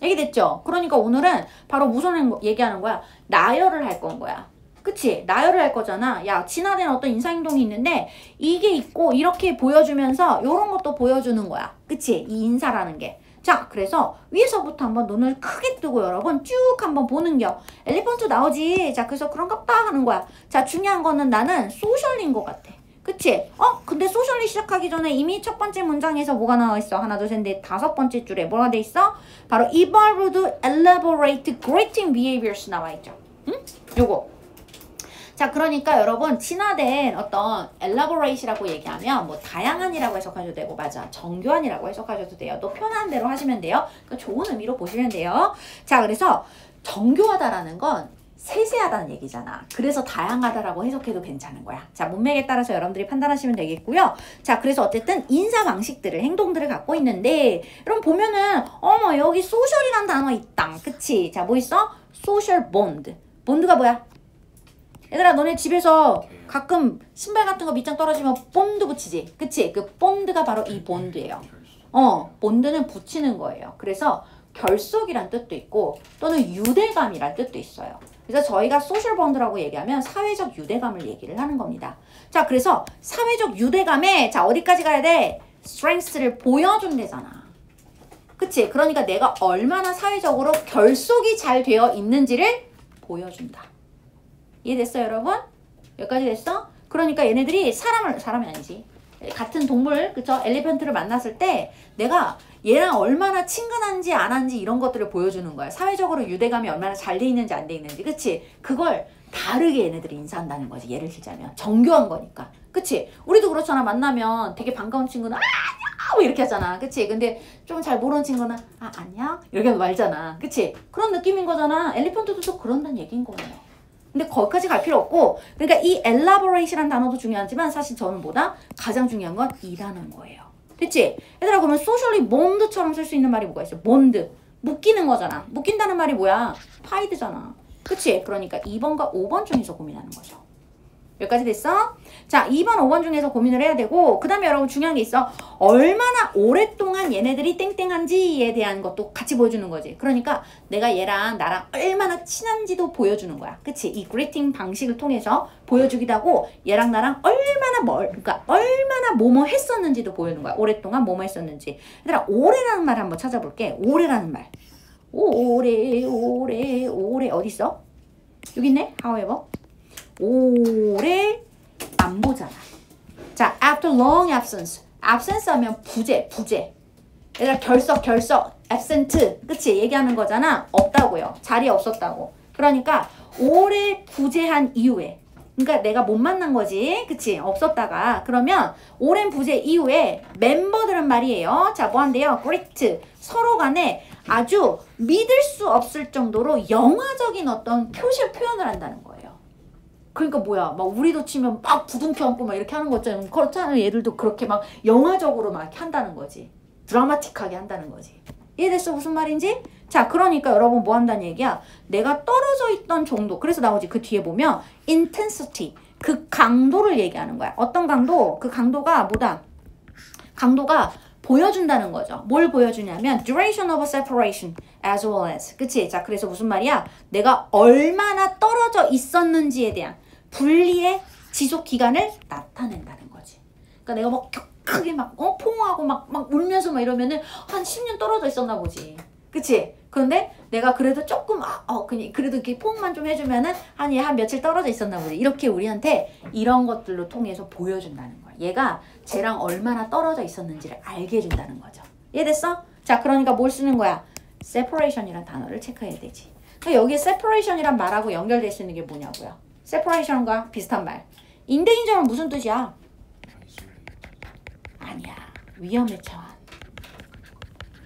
얘기됐죠? 그러니까 오늘은 바로 무슨 얘기하는 거야? 나열을 할 건 거야. 그치? 나열을 할 거잖아. 야, 진화된 어떤 인사 행동이 있는데 이게 있고 이렇게 보여주면서 이런 것도 보여주는 거야. 그치? 이 인사라는 게. 자, 그래서 위에서부터 한번 눈을 크게 뜨고 여러분 쭉 한번 보는겨. 엘리펀트 나오지? 자, 그래서 그런갑다 하는 거야. 자, 중요한 거는 나는 소셜인 것 같아. 그치? 근데 소셜리 시작하기 전에 이미 첫 번째 문장에서 뭐가 나와 있어? 하나, 둘, 셋, 넷, 다섯 번째 줄에 뭐가 돼 있어? 바로 evolved elaborate greeting behaviors 나와 있죠. 응? 요거. 자, 그러니까 여러분 진화된 어떤 elaborate이라고 얘기하면 뭐 다양한이라고 해석하셔도 되고 맞아 정교한이라고 해석하셔도 돼요. 또 편한 대로 하시면 돼요. 그러니까 좋은 의미로 보시면 돼요. 자, 그래서 정교하다라는 건 세세하다는 얘기잖아. 그래서 다양하다라고 해석해도 괜찮은 거야. 자, 문맥에 따라서 여러분들이 판단하시면 되겠고요. 자, 그래서 어쨌든 인사 방식들을 행동들을 갖고 있는데 여러분 보면은 어머 여기 소셜이란 단어 있다. 그치? 자, 뭐 있어? 소셜 본드. 본드가 뭐야? 얘들아 너네 집에서 가끔 신발 같은 거 밑장 떨어지면 본드 붙이지. 그치? 그 본드가 바로 이 본드예요. 본드는 붙이는 거예요. 그래서 결속이란 뜻도 있고 또는 유대감이란 뜻도 있어요. 그래서 저희가 소셜 본드라고 얘기하면 사회적 유대감을 얘기를 하는 겁니다. 자, 그래서 사회적 유대감에 자 어디까지 가야 돼? strength를 보여준대잖아. 그치? 그러니까 내가 얼마나 사회적으로 결속이 잘 되어 있는지를 보여준다. 이해됐어요, 여러분? 여기까지 됐어? 그러니까 얘네들이 사람이 아니지. 같은 동물, 그쵸? 엘리펀트를 만났을 때 내가 얘랑 얼마나 친근한지 안 한지 이런 것들을 보여주는 거야. 사회적으로 유대감이 얼마나 잘 돼 있는지 안 돼 있는지. 그치? 그걸 다르게 얘네들이 인사한다는 거지. 예를 들자면. 정교한 거니까. 그치? 우리도 그렇잖아. 만나면 되게 반가운 친구는 안녕! 뭐 이렇게 하잖아. 그치? 근데 좀 잘 모르는 친구는 안녕? 이렇게 말잖아. 그치? 그런 느낌인 거잖아. 엘리펀트도 또 그런다는 얘기인 거예요. 근데 거기까지 갈 필요 없고 그러니까 이 elaborate이라는 단어도 중요하지만 사실 저는 보다 가장 중요한 건 이라는 거예요. 됐지? 얘들아 그러면 socially bond처럼 쓸 수 있는 말이 뭐가 있어? bond. 묶이는 거잖아. 묶인다는 말이 뭐야? tied잖아. 그치? 그러니까 2번과 5번 중에서 고민하는 거죠. 여기까지 됐어? 자, 2번, 5번 중에서 고민을 해야 되고 그 다음에 여러분 중요한 게 있어. 얼마나 오랫동안 얘네들이 땡땡한지에 대한 것도 같이 보여주는 거지. 그러니까 내가 얘랑 나랑 얼마나 친한지도 보여주는 거야. 그치? 이 그리팅 방식을 통해서 보여주기도 하고 얘랑 나랑 그러니까 얼마나 뭐뭐 했었는지도 보여주는 거야. 오랫동안 뭐뭐 했었는지. 얘들아, 오래라는 말 한번 찾아볼게. 오래라는 말. 오래 어디 있어? 여기 있네? however. 오래 안 보잖아. 자, after long absence. absence 하면 부재. 얘들아 결석, absent. 그치? 얘기하는 거잖아. 없다고요. 자리에 없었다고. 그러니까 오래 부재한 이후에. 그러니까 내가 못 만난 거지. 그치? 없었다가. 그러면 오랜 부재 이후에 멤버들은 말이에요. 자, 뭐 한대요? greet. 서로 간에 아주 믿을 수 없을 정도로 영화적인 어떤 표현을 한다는 거예요. 그러니까 뭐야, 막 우리도 치면 막 부둥켜 안고 막 이렇게 하는 거 있잖아요. 그렇잖아요. 얘들도 그렇게 막 영화적으로 막 이렇게 한다는 거지. 드라마틱하게 한다는 거지. 이해됐어? 무슨 말인지? 자, 그러니까 여러분 뭐 한다는 얘기야? 내가 떨어져 있던 정도. 그래서 나오지. 그 뒤에 보면 intensity. 그 강도를 얘기하는 거야. 어떤 강도? 그 강도가 뭐다? 강도가 보여준다는 거죠. 뭘 보여주냐면 duration of separation as well as. 그치? 자, 그래서 무슨 말이야? 내가 얼마나 떨어져 있었는지에 대한 분리의 지속 기간을 나타낸다는 거지. 그러니까 내가 막 크게 막 포옹하고 막 울면서 막 이러면은 한 10년 떨어져 있었나 보지. 그치? 그런데 내가 그래도 조금 그래도 이렇게 포옹만 좀 해주면은 한 며칠 떨어져 있었나 보지. 이렇게 우리한테 이런 것들로 통해서 보여준다는 거야. 얘가 쟤랑 얼마나 떨어져 있었는지를 알게 해준다는 거죠. 이해됐어? 자, 그러니까 뭘 쓰는 거야? separation이란 단어를 체크해야 되지. 그러니까 여기에 separation이란 말하고 연결될 수 있는 게 뭐냐고요? separation과 비슷한 말. 인데인저는 무슨 뜻이야? 아니야. 위험에 처한.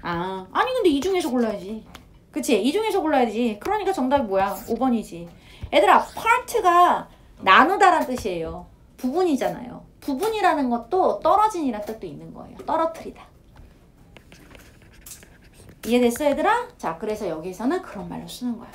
아니 근데 이 중에서 골라야지. 그치? 이 중에서 골라야지. 그러니까 정답이 뭐야? 5번이지. 얘들아, part가 나누다란 뜻이에요. 부분이잖아요. 부분이라는 것도 떨어진이란 뜻도 있는 거예요. 떨어뜨리다. 이해됐어, 얘들아? 자, 그래서 여기서는 그런 말로 쓰는 거야.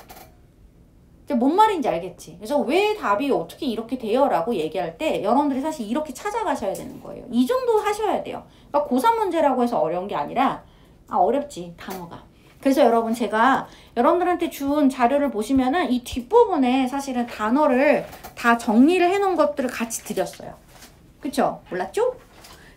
이제 뭔 말인지 알겠지? 그래서 왜 답이 어떻게 이렇게 돼요? 라고 얘기할 때 여러분들이 사실 이렇게 찾아가셔야 되는 거예요. 이 정도 하셔야 돼요. 그러니까 고3 문제라고 해서 어려운 게 아니라 어렵지, 단어가. 그래서 여러분 제가 여러분들한테 준 자료를 보시면은 이 뒷부분에 사실은 단어를 다 정리를 해놓은 것들을 같이 드렸어요. 그쵸? 몰랐죠?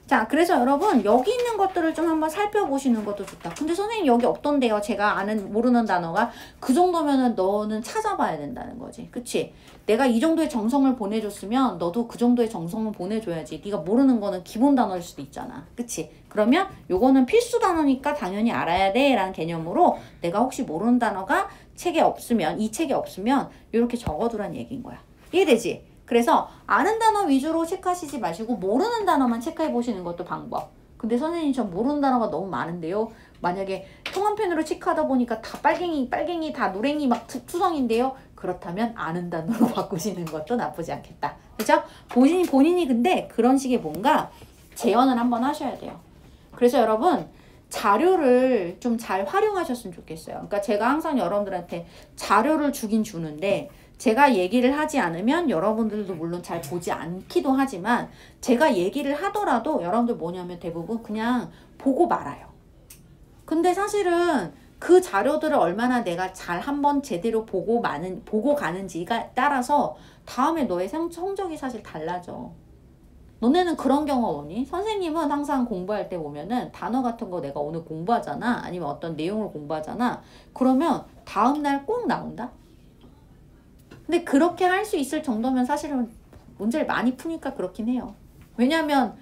자, 그래서 여러분 여기 있는 것들을 좀 한번 살펴보시는 것도 좋다. 근데 선생님 여기 없던데요? 제가 모르는 단어가. 그 정도면은 너는 찾아봐야 된다는 거지. 그치? 내가 이 정도의 정성을 보내줬으면 너도 그 정도의 정성을 보내줘야지. 네가 모르는 거는 기본 단어일 수도 있잖아. 그치? 그러면 요거는 필수 단어니까 당연히 알아야 돼 라는 개념으로 내가 혹시 모르는 단어가 책에 없으면, 이 책에 없으면 이렇게 적어두란 얘기인 거야. 이해되지? 그래서 아는 단어 위주로 체크하시지 마시고 모르는 단어만 체크해 보시는 것도 방법. 근데 선생님 저 모르는 단어가 너무 많은데요. 만약에 통한펜으로 체크하다 보니까 다 빨갱이 다 노랭이 막 투성인데요. 그렇다면 아는 단어로 바꾸시는 것도 나쁘지 않겠다. 그렇죠? 본인이 근데 그런 식의 뭔가 재현을 한번 하셔야 돼요. 그래서 여러분 자료를 좀 잘 활용하셨으면 좋겠어요. 그러니까 제가 항상 여러분들한테 자료를 주긴 주는데 제가 얘기를 하지 않으면 여러분들도 물론 잘 보지 않기도 하지만 제가 얘기를 하더라도 여러분들 뭐냐면 대부분 그냥 보고 말아요. 근데 사실은 그 자료들을 얼마나 내가 잘 한번 제대로 보고 가는지가 따라서 다음에 너의 성적이 사실 달라져. 너네는 그런 경험 없니? 선생님은 항상 공부할 때 보면은 단어 같은 거 내가 오늘 공부하잖아. 아니면 어떤 내용을 공부하잖아. 그러면 다음날 꼭 나온다? 근데 그렇게 할 수 있을 정도면 사실은 문제를 많이 푸니까 그렇긴 해요. 왜냐면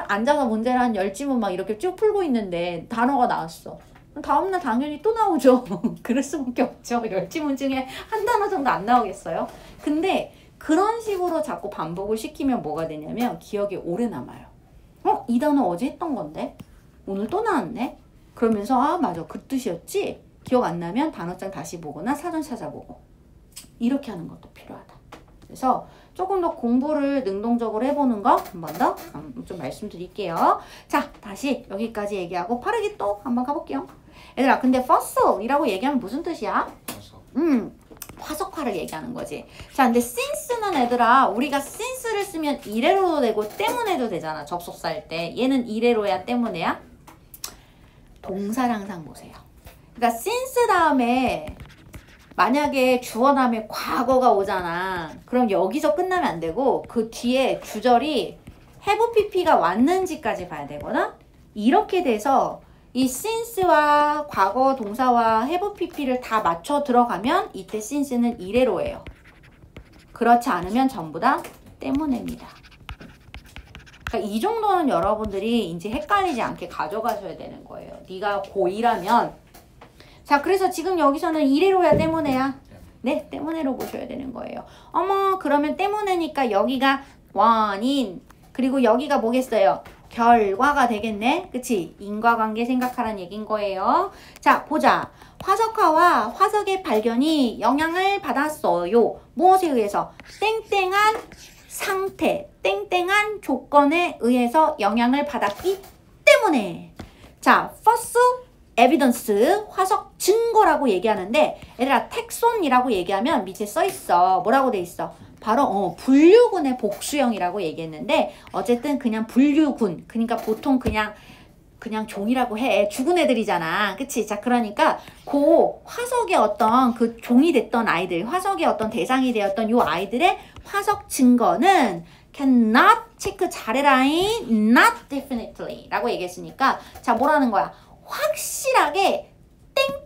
앉아서 문제를 한 10지문 막 이렇게 쭉 풀고 있는데 단어가 나왔어. 다음날 당연히 또 나오죠. 그럴 수밖에 없죠. 10지문 중에 한 단어 정도 안 나오겠어요? 근데 그런 식으로 자꾸 반복을 시키면 뭐가 되냐면 기억에 오래 남아요. 이 단어 어제 했던 건데? 오늘 또 나왔네? 그러면서 맞아. 그 뜻이었지? 기억 안 나면 단어장 다시 보거나 사전 찾아보고. 이렇게 하는 것도 필요하다. 그래서 조금 더 공부를 능동적으로 해보는 거 한 번 더 좀 말씀드릴게요. 자, 다시 여기까지 얘기하고 빠르게 또 한번 가볼게요. 얘들아, 근데 fossil이라고 얘기하면 무슨 뜻이야? 화석화를 얘기하는 거지. 자, 근데 since는 얘들아, 우리가 since를 쓰면 이래로도 되고 때문에도 되잖아. 접속사 할 때. 얘는 이래로야, 때문에야? 동사를 항상 보세요. 그러니까 since 다음에 만약에 주어 다음에 과거가 오잖아. 그럼 여기서 끝나면 안 되고 그 뒤에 주절이 have pp가 왔는지까지 봐야 되거든. 이렇게 돼서 이 since와 과거 동사와 have pp를 다 맞춰 들어가면 이때 since는 이래로예요. 그렇지 않으면 전부 다 때문에입니다. 그러니까 이 정도는 여러분들이 이제 헷갈리지 않게 가져가셔야 되는 거예요. 네가 고2라면 자, 그래서 지금 여기서는 이래로야, 때문에야? 네, 때문에로 보셔야 되는 거예요. 그러면 때문에니까 여기가 원인, 그리고 여기가 뭐겠어요? 결과가 되겠네? 그치? 인과관계 생각하라는 얘기인 거예요. 자, 보자. 화석화와 화석의 발견이 영향을 받았어요. 무엇에 의해서? 땡땡한 상태, 땡땡한 조건에 의해서 영향을 받았기 때문에. 자, first 에비던스, 화석 증거라고 얘기하는데 얘들아 텍손이라고 얘기하면 밑에 써있어. 뭐라고 돼 있어? 바로 분류군의 복수형이라고 얘기했는데 어쨌든 그냥 분류군. 그러니까 보통 그냥 종이라고 해. 죽은 애들이잖아. 그치? 자, 그러니까 그 화석의 어떤 그 종이 됐던 아이들, 화석의 어떤 대상이 되었던 요 아이들의 화석 증거는 cannot, 체크 잘해라잉, not definitely 라고 얘기했으니까 자, 뭐라는 거야? 확실하게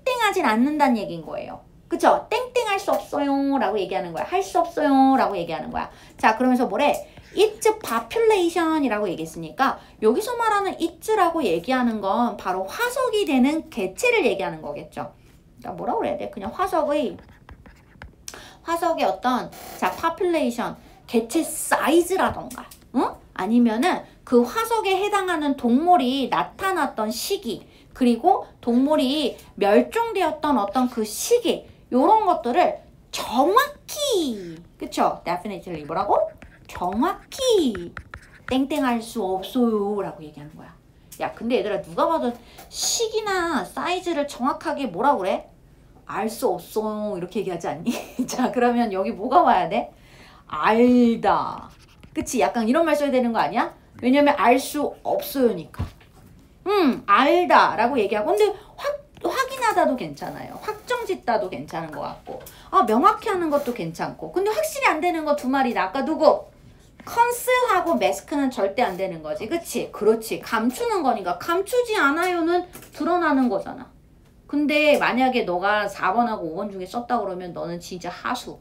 땡땡하진 않는다는 얘기인 거예요. 그쵸? 땡땡할 수 없어요 라고 얘기하는 거야. 할 수 없어요 라고 얘기하는 거야. 자, 그러면서 뭐래? It's population 이라고 얘기했으니까 여기서 말하는 it라고 얘기하는 건 바로 화석이 되는 개체를 얘기하는 거겠죠. 그러니까 뭐라고 그래야 돼? 그냥 화석의 어떤 자 population 개체 사이즈라던가 아니면은 그 화석에 해당하는 동물이 나타났던 시기 그리고 동물이 멸종되었던 어떤 그 시기 요런 것들을 정확히, 그쵸? definitely 뭐라고? 정확히 땡땡할 수 없어요 라고 얘기하는 거야. 야, 근데 얘들아, 누가 봐도 식이나 사이즈를 정확하게 뭐라 그래? 알 수 없어요 이렇게 얘기하지 않니? 자, 그러면 여기 뭐가 와야 돼? 알다. 그치? 약간 이런 말 써야 되는 거 아니야? 왜냐면 알 수 없어요니까. 알다 라고 얘기하고, 근데 확인하다도 괜찮아요. 확정짓다도 괜찮은 것 같고, 명확히 하는 것도 괜찮고. 근데 확실히 안 되는 거 두 마리다. 아까 누구? 컨스하고 매스크는 절대 안 되는 거지. 그치? 그렇지. 감추는 거니까. 감추지 않아요는 드러나는 거잖아. 근데 만약에 너가 4번하고 5번 중에 썼다 그러면 너는 진짜 하수.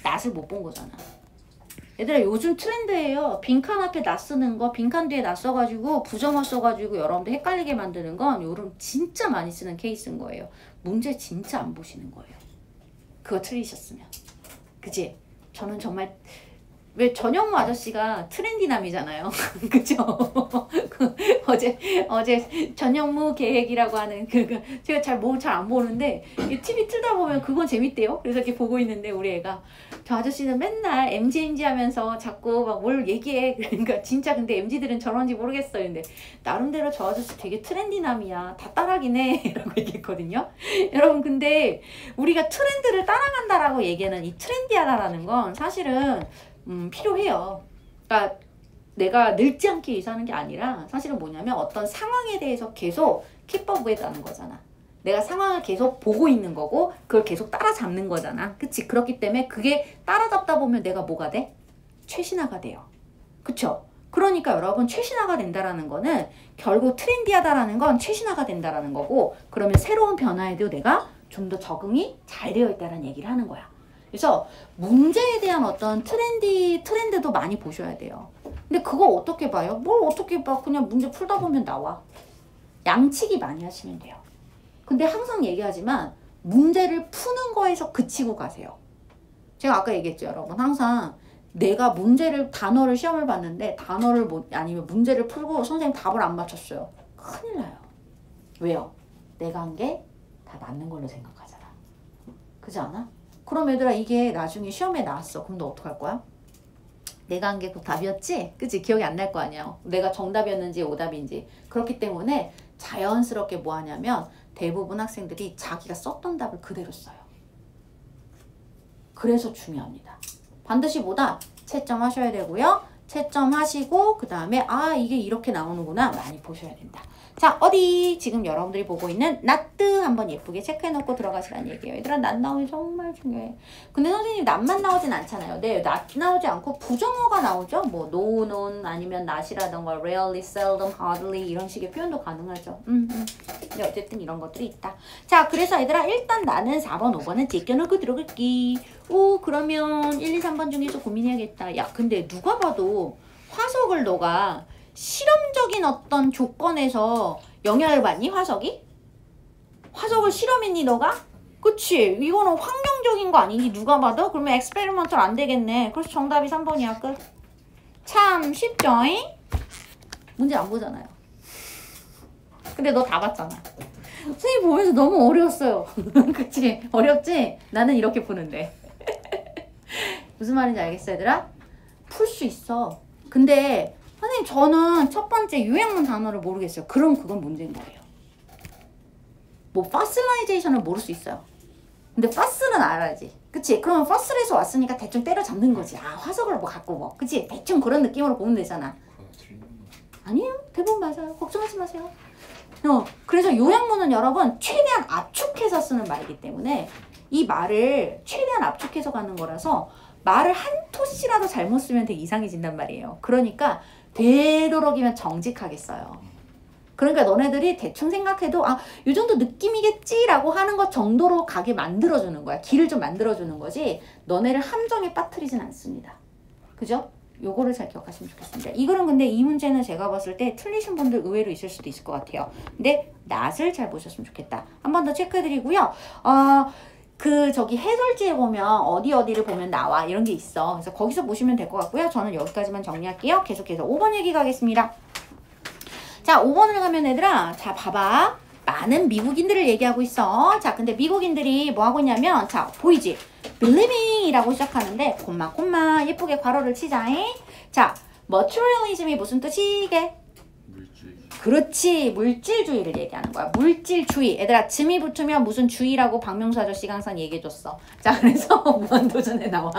낫을 못 본 거잖아. 얘들아, 요즘 트렌드예요. 빈칸 앞에 낫 쓰는 거, 빈칸 뒤에 낫 써가지고 부정어 써가지고 여러분들 헷갈리게 만드는 건 요즘 진짜 많이 쓰는 케이스인 거예요. 문제 진짜 안 보시는 거예요. 그거 틀리셨으면. 그치? 저는 정말, 왜 전현무 아저씨가 트렌디남이잖아요. 그죠? 어제 전현무 계획이라고 하는 제가 잘 안 보는데 이 TV 틀다 보면 그건 재밌대요. 그래서 이렇게 보고 있는데 우리 애가, 저 아저씨는 맨날 MG 하면서 자꾸 막 뭘 얘기해. 그러니까 진짜 근데 MG들은 저런지 모르겠어요. 근데 나름대로 저 아저씨 되게 트렌디남이야. 다 따라하긴 해. 라고 얘기했거든요. 여러분, 근데 우리가 트렌드를 따라간다라고 얘기하는 이 트렌디하다라는 건 사실은 필요해요. 그러니까 내가 늙지 않기 위해서 하는 게 아니라 사실은 뭐냐면 어떤 상황에 대해서 계속 킵업해가는 거잖아. 내가 상황을 계속 보고 있는 거고 그걸 계속 따라잡는 거잖아. 그치? 그렇기 때문에 그게 따라잡다 보면 내가 뭐가 돼? 최신화가 돼요. 그쵸? 그러니까 여러분, 최신화가 된다라는 거는 결국 트렌디하다라는 건 최신화가 된다라는 거고, 그러면 새로운 변화에도 내가 좀 더 적응이 잘 되어 있다는 얘기를 하는 거야. 그래서 문제에 대한 어떤 트렌드도 많이 보셔야 돼요. 근데 그거 어떻게 봐요? 뭘 어떻게 봐? 그냥 문제 풀다 보면 나와. 양치기 많이 하시면 돼요. 근데 항상 얘기하지만 문제를 푸는 거에서 그치고 가세요. 제가 아까 얘기했죠, 여러분. 항상 내가 단어를 시험을 봤는데 아니면 문제를 풀고 선생님 답을 안 맞췄어요. 큰일 나요. 왜요? 내가 한 게 다 맞는 걸로 생각하잖아. 그렇지 않아? 그럼 얘들아, 이게 나중에 시험에 나왔어. 그럼 너 어떡할 거야? 내가 한 게 그 답이었지? 그치? 기억이 안 날 거 아니야. 내가 정답이었는지 오답인지. 그렇기 때문에 자연스럽게 뭐 하냐면 대부분 학생들이 자기가 썼던 답을 그대로 써요. 그래서 중요합니다. 반드시 뭐다? 채점하셔야 되고요. 채점하시고 그 다음에 이게 이렇게 나오는구나 많이 보셔야 된다. 자, 어디 지금 여러분들이 보고 있는 낫드 한번 예쁘게 체크해놓고 들어가시라는 얘기예요. 얘들아, 낫 나오기 정말 중요해. 근데 선생님 낫만 나오진 않잖아요. 네, 낫 나오지 않고 부정어가 나오죠. 뭐 no, none 아니면 not이라던가 rarely, seldom, hardly 이런 식의 표현도 가능하죠. 근데 어쨌든 이런 것들이 있다. 자, 그래서 얘들아, 일단 나는 4번, 5번은 제껴놓고 들어갈게. 그러면 1, 2, 3번 중에서 고민해야겠다. 야, 근데 누가 봐도 화석을 너가 실험적인 어떤 조건에서 영향을 받니? 화석이? 화석을 실험했니 너가? 그치? 이거는 환경적인 거 아니니? 누가 봐도? 그러면 엑스페리먼털 안 되겠네. 그래서 정답이 3번이야. 끝. 참 쉽죠잉? 문제 안 보잖아요. 근데 너 다 봤잖아. 선생님 보면서 너무 어려웠어요. 그치? 어렵지? 나는 이렇게 푸는데. 무슨 말인지 알겠어, 얘들아? 풀 수 있어. 근데 선생님, 저는 첫 번째 요약문 단어를 모르겠어요. 그럼 그건 문제인 거예요. 뭐 파슬라이제이션을 모를 수 있어요. 근데 파스는 알아야지. 그치? 그러면 파슬에서 왔으니까 대충 때려잡는 거지. 화석을 뭐 갖고 뭐. 그치? 대충 그런 느낌으로 보면 되잖아. 아니에요. 대부분 맞아요. 걱정하지 마세요. 그래서 요약문은 여러분 최대한 압축해서 쓰는 말이기 때문에 이 말을 최대한 압축해서 가는 거라서 말을 한 토씨라도 잘못 쓰면 되게 이상해진단 말이에요. 그러니까 되도록이면 정직하게 써요. 그러니까 너네들이 대충 생각해도 이 정도 느낌이겠지라고 하는 것 정도로 가게 만들어주는 거야. 길을 좀 만들어주는 거지 너네를 함정에 빠뜨리진 않습니다. 그죠? 요거를 잘 기억하시면 좋겠습니다. 이거는 근데 이 문제는 제가 봤을 때 틀리신 분들 의외로 있을 수도 있을 것 같아요. 근데 낫을 잘 보셨으면 좋겠다. 한 번 더 체크해드리고요. 저기 해설지에 보면 어디를 보면 나와 이런 게 있어. 그래서 거기서 보시면 될 것 같고요. 저는 여기까지만 정리할게요. 계속해서 5번 얘기 가겠습니다. 자, 5번을 가면 얘들아, 자 봐봐. 많은 미국인들을 얘기하고 있어. 자, 근데 미국인들이 뭐 하고 있냐면, 자 보이지? believing이라고 시작하는데 콤마 예쁘게 괄호를 치자잉. 자, materialism이 무슨 뜻이게? 물질. 그렇지, 물질주의를 얘기하는 거야. 물질주의. 얘들아, 즈이 붙으면 무슨 주의라고 박명수 아저씨가 항상 얘기해줬어. 자, 그래서 무한도전에 나와.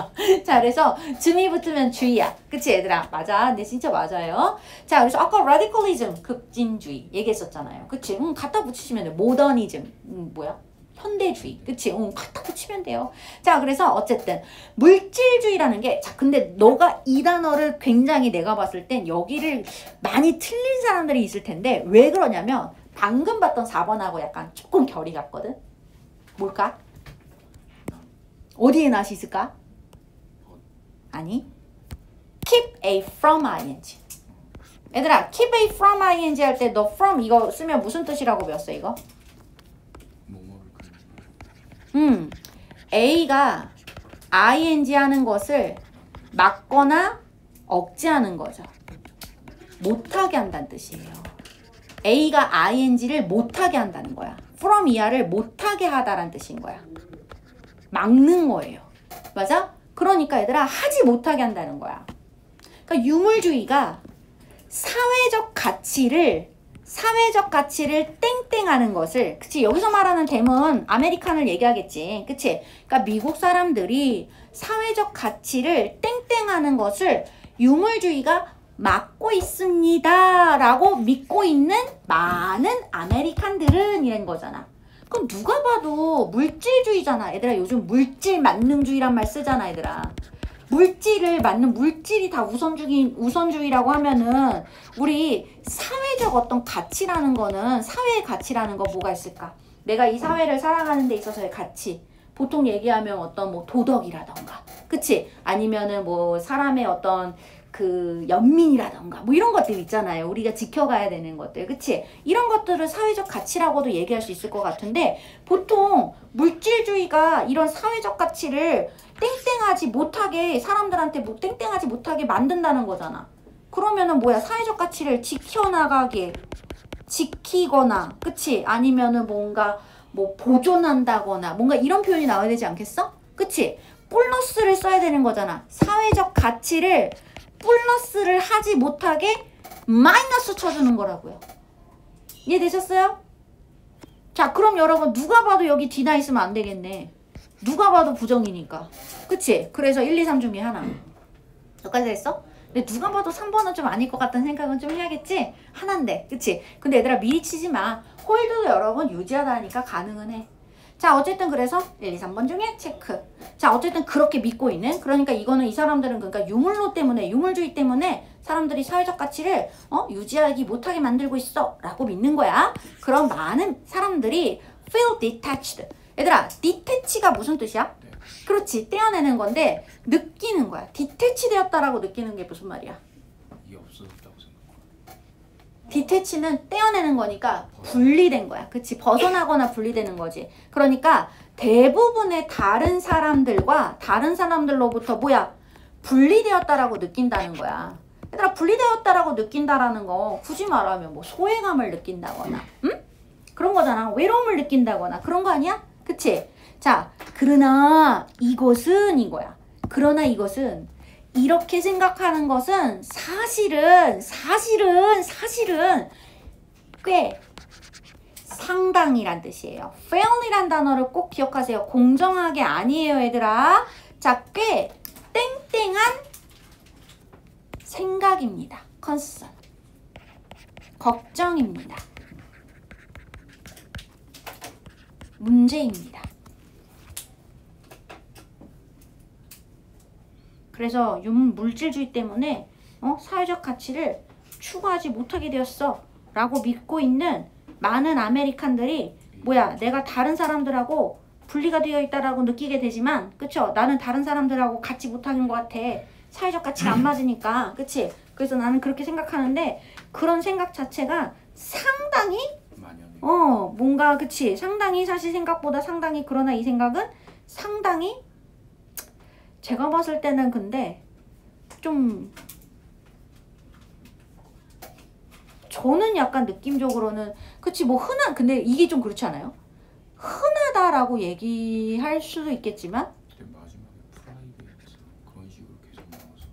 자, 그래서 즈이 붙으면 주의야. 그치, 얘들아? 맞아. 네, 진짜 맞아요. 자, 그래서 아까 radicalism, 급진주의 얘기했었잖아요. 그치? 갖다 붙이시면 돼. 모더니즘, 뭐야? 현대주의. 그치? 갖다 붙이면 돼요. 자, 그래서 어쨌든 물질주의라는 게, 자, 근데 너가 이 단어를 굉장히 내가 봤을 땐 여기를 많이 틀린 사람들이 있을 텐데 왜 그러냐면 방금 봤던 4번하고 약간 조금 결이 같거든? 뭘까? 어디에 낫이 있을까? 아니, keep a from ing. 얘들아, keep a from ing 할 때 너 from 이거 쓰면 무슨 뜻이라고 배웠어, 이거? A가 ing 하는 것을 막거나 억제하는 거죠. 못하게 한다는 뜻이에요. A가 ing를 못하게 한다는 거야. from 이하를 못하게 하다라는 뜻인 거야. 막는 거예요. 맞아? 그러니까 얘들아, 하지 못하게 한다는 거야. 그러니까 유물주의가 사회적 가치를 땡땡하는 것을, 그치? 여기서 말하는 댐은 아메리칸을 얘기하겠지. 그치? 그러니까 미국 사람들이 사회적 가치를 땡땡하는 것을 유물주의가 막고 있습니다 라고 믿고 있는 많은 아메리칸들은 이런 거잖아. 그럼 누가 봐도 물질주의잖아. 얘들아, 요즘 물질 만능주의란 말 쓰잖아, 얘들아. 물질을 맞는, 물질이 다 우선주의라고 하면은 우리 사회적 어떤 가치라는 거는, 사회의 가치라는 거 뭐가 있을까? 내가 이 사회를 살아가는 데 있어서의 가치, 보통 얘기하면 어떤 뭐 도덕이라던가, 그치? 아니면은 뭐 사람의 어떤 그 연민이라던가 뭐 이런 것들 있잖아요. 우리가 지켜가야 되는 것들, 그치? 이런 것들을 사회적 가치라고도 얘기할 수 있을 것 같은데, 보통 물질주의가 이런 사회적 가치를 땡땡하지 못하게, 사람들한테 뭐 땡땡하지 못하게 만든다는 거잖아. 그러면은 뭐야? 사회적 가치를 지키거나, 그치? 아니면은 뭔가 뭐 보존한다거나 뭔가 이런 표현이 나와야 되지 않겠어? 그치? 플러스를 써야 되는 거잖아. 사회적 가치를 플러스를 하지 못하게 마이너스 쳐주는 거라고요. 이해되셨어요? 자, 그럼 여러분 누가 봐도 여기 D나 있으면 안 되겠네. 누가 봐도 부정이니까. 그치? 그래서 1, 2, 3 중에 하나. 여기까지 됐어? 근데 누가 봐도 3번은 좀 아닐 것 같다는 생각은 좀 해야겠지? 하나인데. 그치? 근데 얘들아, 미리 치지 마. 홀드도 여러분 유지하다니까 가능은 해. 자, 어쨌든 그래서 1, 2, 3번 중에 체크. 자, 어쨌든 그렇게 믿고 있는, 그러니까 이거는 이 사람들은 그러니까 유물주의 때문에 사람들이 사회적 가치를 유지하기 못하게 만들고 있어 라고 믿는 거야. 그런 많은 사람들이 feel detached. 얘들아, detach가 무슨 뜻이야? 네. 그렇지, 떼어내는 건데 느끼는 거야. detach 되었다라고 느끼는 게 무슨 말이야? 이게 없어졌다고 생각해. 디태치는 떼어내는 거니까 분리된 거야. 그치? 벗어나거나 분리되는 거지. 그러니까 대부분의 다른 사람들로부터 뭐야? 분리되었다라고 느낀다는 거야. 얘들아, 분리되었다라고 느낀다라는 거 굳이 말하면 뭐 소외감을 느낀다거나, 응? 그런 거잖아. 외로움을 느낀다거나 그런 거 아니야? 그치? 자, 그러나 이것은 이거야. 그러나 이것은, 이렇게 생각하는 것은 사실은 꽤 상당이란 뜻이에요. fairly란 단어를 꼭 기억하세요. 공정하게 아니에요, 얘들아. 자, 꽤 땡땡한 생각입니다. concern. 걱정입니다. 문제입니다. 그래서 물질주의 때문에 사회적 가치를 추구하지 못하게 되었어 라고 믿고 있는 많은 아메리칸들이 뭐야, 내가 다른 사람들하고 분리가 되어 있다라고 느끼게 되지만, 그쵸? 나는 다른 사람들하고 같이 못하는 것 같아. 사회적 가치가 안 맞으니까. 그치? 그래서 나는 그렇게 생각하는데, 그런 생각 자체가 상당히 뭔가, 그치? 상당히, 사실 생각보다 상당히, 그러나 이 생각은 상당히, 제가 봤을 때는 근데 좀, 저는 약간 느낌적으로는, 그치, 뭐 근데 이게 좀 그렇지 않아요? 흔하다라고 얘기할 수도 있겠지만, 네, 맞으면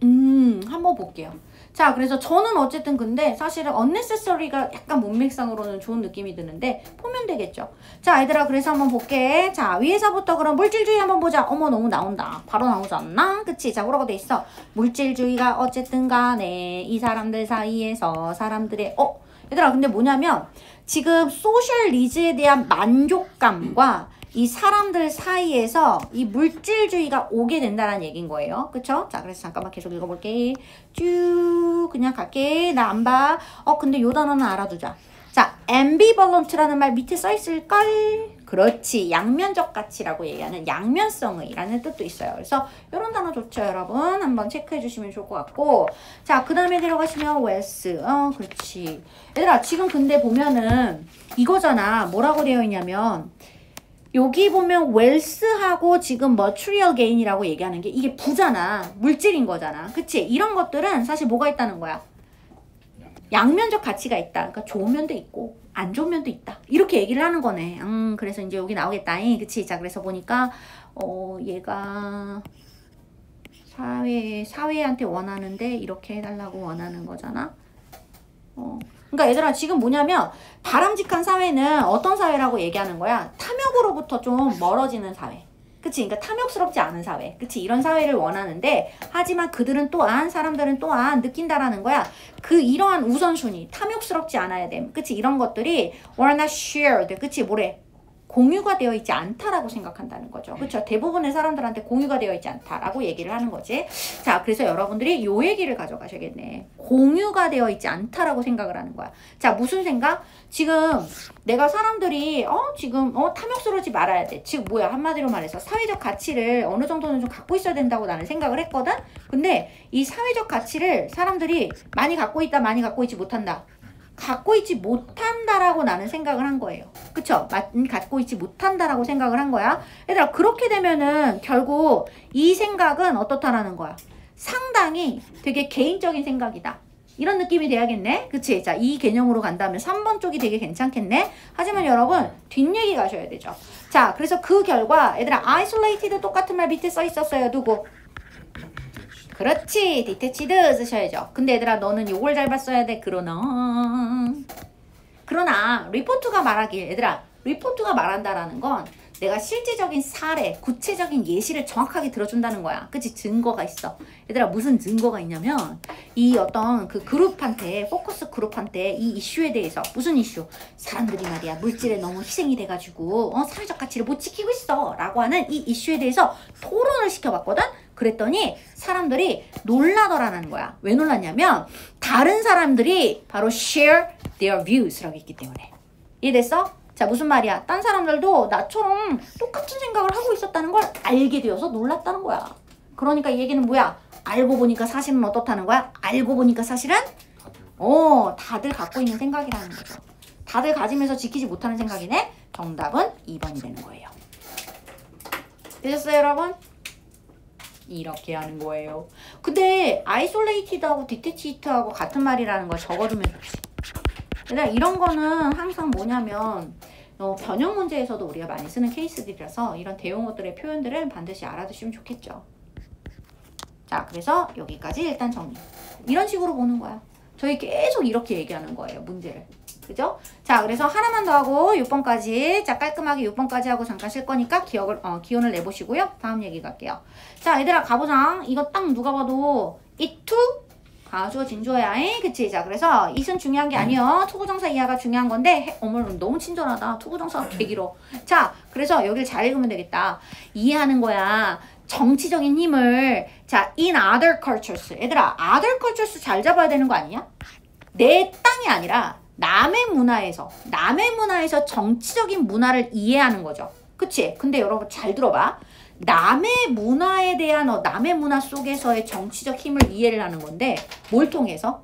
한번 볼게요. 자, 그래서 저는 어쨌든 근데 사실은 unnecessary가 약간 문맥상으로는 좋은 느낌이 드는데 보면 되겠죠. 자, 얘들아, 그래서 한번 볼게. 자, 위에서부터 그럼 물질주의 한번 보자. 어머, 너무 나온다. 바로 나오지 않나? 그치? 자, 뭐라고 돼 있어? 물질주의가 어쨌든 간에 이 사람들 사이에서 사람들의 얘들아, 근데 뭐냐면 지금 소셜 니즈에 대한 만족감과 이 사람들 사이에서 이 물질주의가 오게 된다는 얘기인 거예요. 그쵸? 자, 그래서 잠깐만 계속 읽어볼게. 쭉 그냥 갈게. 나 안 봐. 근데 요 단어는 알아두자. 자, ambivalent라는 말 밑에 써있을걸? 그렇지. 양면적 가치라고 얘기하는 양면성의라는 뜻도 있어요. 그래서 이런 단어 좋죠, 여러분. 한번 체크해 주시면 좋을 것 같고. 자, 그 다음에 들어가시면 wealth. 그렇지. 얘들아, 지금 근데 보면은 이거잖아. 뭐라고 되어 있냐면 여기 보면 웰스하고 지금 material gain이라고 얘기하는 게 이게 부잖아. 물질인 거잖아. 그치? 이런 것들은 사실 뭐가 있다는 거야? 양면적 가치가 있다. 그러니까 좋은 면도 있고 안 좋은 면도 있다. 이렇게 얘기를 하는 거네. 그래서 이제 여기 나오겠다. 그치? 자, 그래서 보니까 얘가 사회한테 원하는데 이렇게 해달라고 원하는 거잖아. 그러니까 얘들아, 지금 뭐냐면 바람직한 사회는 어떤 사회라고 얘기하는 거야? 탐욕으로부터 좀 멀어지는 사회. 그치? 그러니까 탐욕스럽지 않은 사회. 그치? 이런 사회를 원하는데 하지만 사람들은 또한 느낀다라는 거야. 이러한 우선순위, 탐욕스럽지 않아야 됨. 그치? 이런 것들이 were not shared. 그치? 뭐래? 공유가 되어 있지 않다라고 생각한다는 거죠. 그렇죠? 대부분의 사람들한테 공유가 되어 있지 않다라고 얘기를 하는 거지. 자, 그래서 여러분들이 요 얘기를 가져가셔야겠네. 공유가 되어 있지 않다라고 생각을 하는 거야. 자, 무슨 생각? 지금 내가 사람들이 지금 탐욕스러우지 말아야 돼. 지금 뭐야? 한마디로 말해서 사회적 가치를 어느 정도는 좀 갖고 있어야 된다고 나는 생각을 했거든. 근데 이 사회적 가치를 사람들이 많이 갖고 있다, 많이 갖고 있지 못한다. 갖고 있지 못한다라고 나는 생각을 한 거예요. 그쵸? 갖고 있지 못한다라고 생각을 한 거야. 얘들아, 그렇게 되면은 결국 이 생각은 어떻다라는 거야? 상당히 되게 개인적인 생각이다. 이런 느낌이 돼야겠네? 그치? 자, 이 개념으로 간다면 3번 쪽이 되게 괜찮겠네? 하지만 여러분, 뒷얘기 가셔야 되죠. 자, 그래서 그 결과, 얘들아, isolated 똑같은 말 밑에 써 있었어요. 누구? 그렇지. detached 쓰셔야죠. 근데 얘들아, 너는 요걸 잘 봤어야 돼. 그러나 리포트가 말하길, 얘들아, 리포트가 말한다라는 건 내가 실질적인 사례, 구체적인 예시를 정확하게 들어준다는 거야. 그치? 증거가 있어. 얘들아, 무슨 증거가 있냐면 이 어떤 그 그룹한테, 포커스 그룹한테 이 이슈에 대해서, 무슨 이슈? 사람들이 말이야 물질에 너무 희생이 돼가지고 사회적 가치를 못 지키고 있어 라고 하는 이 이슈에 대해서 토론을 시켜봤거든? 그랬더니 사람들이 놀라더라는 거야. 왜 놀랐냐면 다른 사람들이 바로 share their views라고 있기 때문에. 이해됐어? 자, 무슨 말이야? 딴 사람들도 나처럼 똑같은 생각을 하고 있었다는 걸 알게 되어서 놀랐다는 거야. 그러니까 이 얘기는 뭐야? 알고 보니까 사실은 어떻다는 거야? 알고 보니까 사실은 다들 갖고 있는 생각이라는 거죠. 다들 가지면서 지키지 못하는 생각이네? 정답은 2번이 되는 거예요. 되셨어요, 여러분? 이렇게 하는 거예요. 근데 isolated하고 detached하고 같은 말이라는 걸 적어두면 좋지. 그러니까 이런 거는 항상 뭐냐면 변형 문제에서도 우리가 많이 쓰는 케이스들이라서 이런 대용어들의 표현들은 반드시 알아두시면 좋겠죠. 자, 그래서 여기까지 일단 정리. 이런 식으로 보는 거야. 저희 계속 이렇게 얘기하는 거예요, 문제를. 그죠? 자, 그래서 하나만 더 하고 6번까지, 자, 깔끔하게 6번까지 하고 잠깐 쉴 거니까 기온을 내보시고요. 다음 얘기 갈게요. 자, 얘들아, 가보자. 이거 딱 누가 봐도 it to 가주어 진주어야. 그치? 자, 그래서 it은 중요한 게 아니요. 투부정사 이하가 중요한 건데, 어머, 너무 친절하다. 투부정사가 개 길어. 자, 그래서 여기를 잘 읽으면 되겠다. 이해하는 거야. 정치적인 힘을. 자, in other cultures. 얘들아, other cultures 잘 잡아야 되는 거 아니야? 내 땅이 아니라 남의 문화에서 정치적인 문화를 이해하는 거죠. 그치? 근데 여러분 잘 들어봐. 남의 문화에 대한 남의 문화 속에서의 정치적 힘을 이해를 하는 건데 뭘 통해서?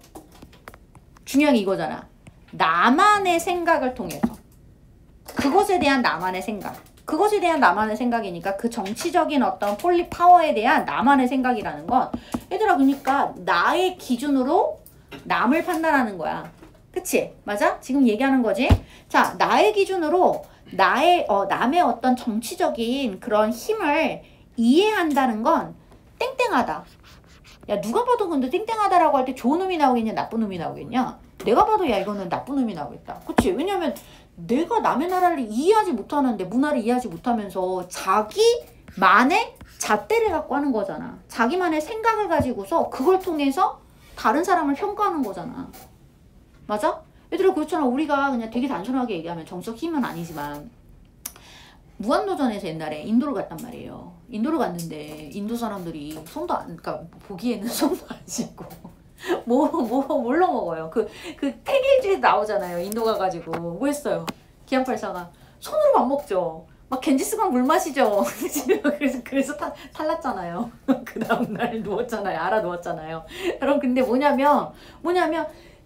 중요한 게 이거잖아. 나만의 생각을 통해서. 그것에 대한 나만의 생각. 그것에 대한 나만의 생각이니까 그 정치적인 어떤 파워에 대한 나만의 생각이라는 건 얘들아, 그러니까 나의 기준으로 남을 판단하는 거야. 그치? 맞아? 지금 얘기하는 거지? 자, 나의 기준으로 남의 어떤 정치적인 그런 힘을 이해한다는 건 땡땡하다. 야 누가 봐도 근데 땡땡하다라고 할 때 좋은 놈이 나오겠냐 나쁜 놈이 나오겠냐? 내가 봐도 야 이거는 나쁜 놈이 나오겠다. 그치? 왜냐면 내가 남의 나라를 이해하지 못하는데 문화를 이해하지 못하면서 자기만의 잣대를 갖고 하는 거잖아. 자기만의 생각을 가지고서 그걸 통해서 다른 사람을 평가하는 거잖아. 맞아? 얘들아 그렇잖아. 우리가 그냥 되게 단순하게 얘기하면 정치적 힘은 아니지만 무한도전에서 옛날에 인도를 갔단 말이에요. 인도를 갔는데 인도 사람들이 손도 안, 그러니까 보기에는 손도 안 씻고 뭘로 먹어요? 그 태길주에 나오잖아요. 인도 가가지고 뭐 했어요? 기안84가 손으로 밥 먹죠. 막 겐지스강 물 마시죠. 그래서 탈났잖아요. 그 다음날 누웠잖아요. 알아 누웠잖아요. 여러분 근데 뭐냐면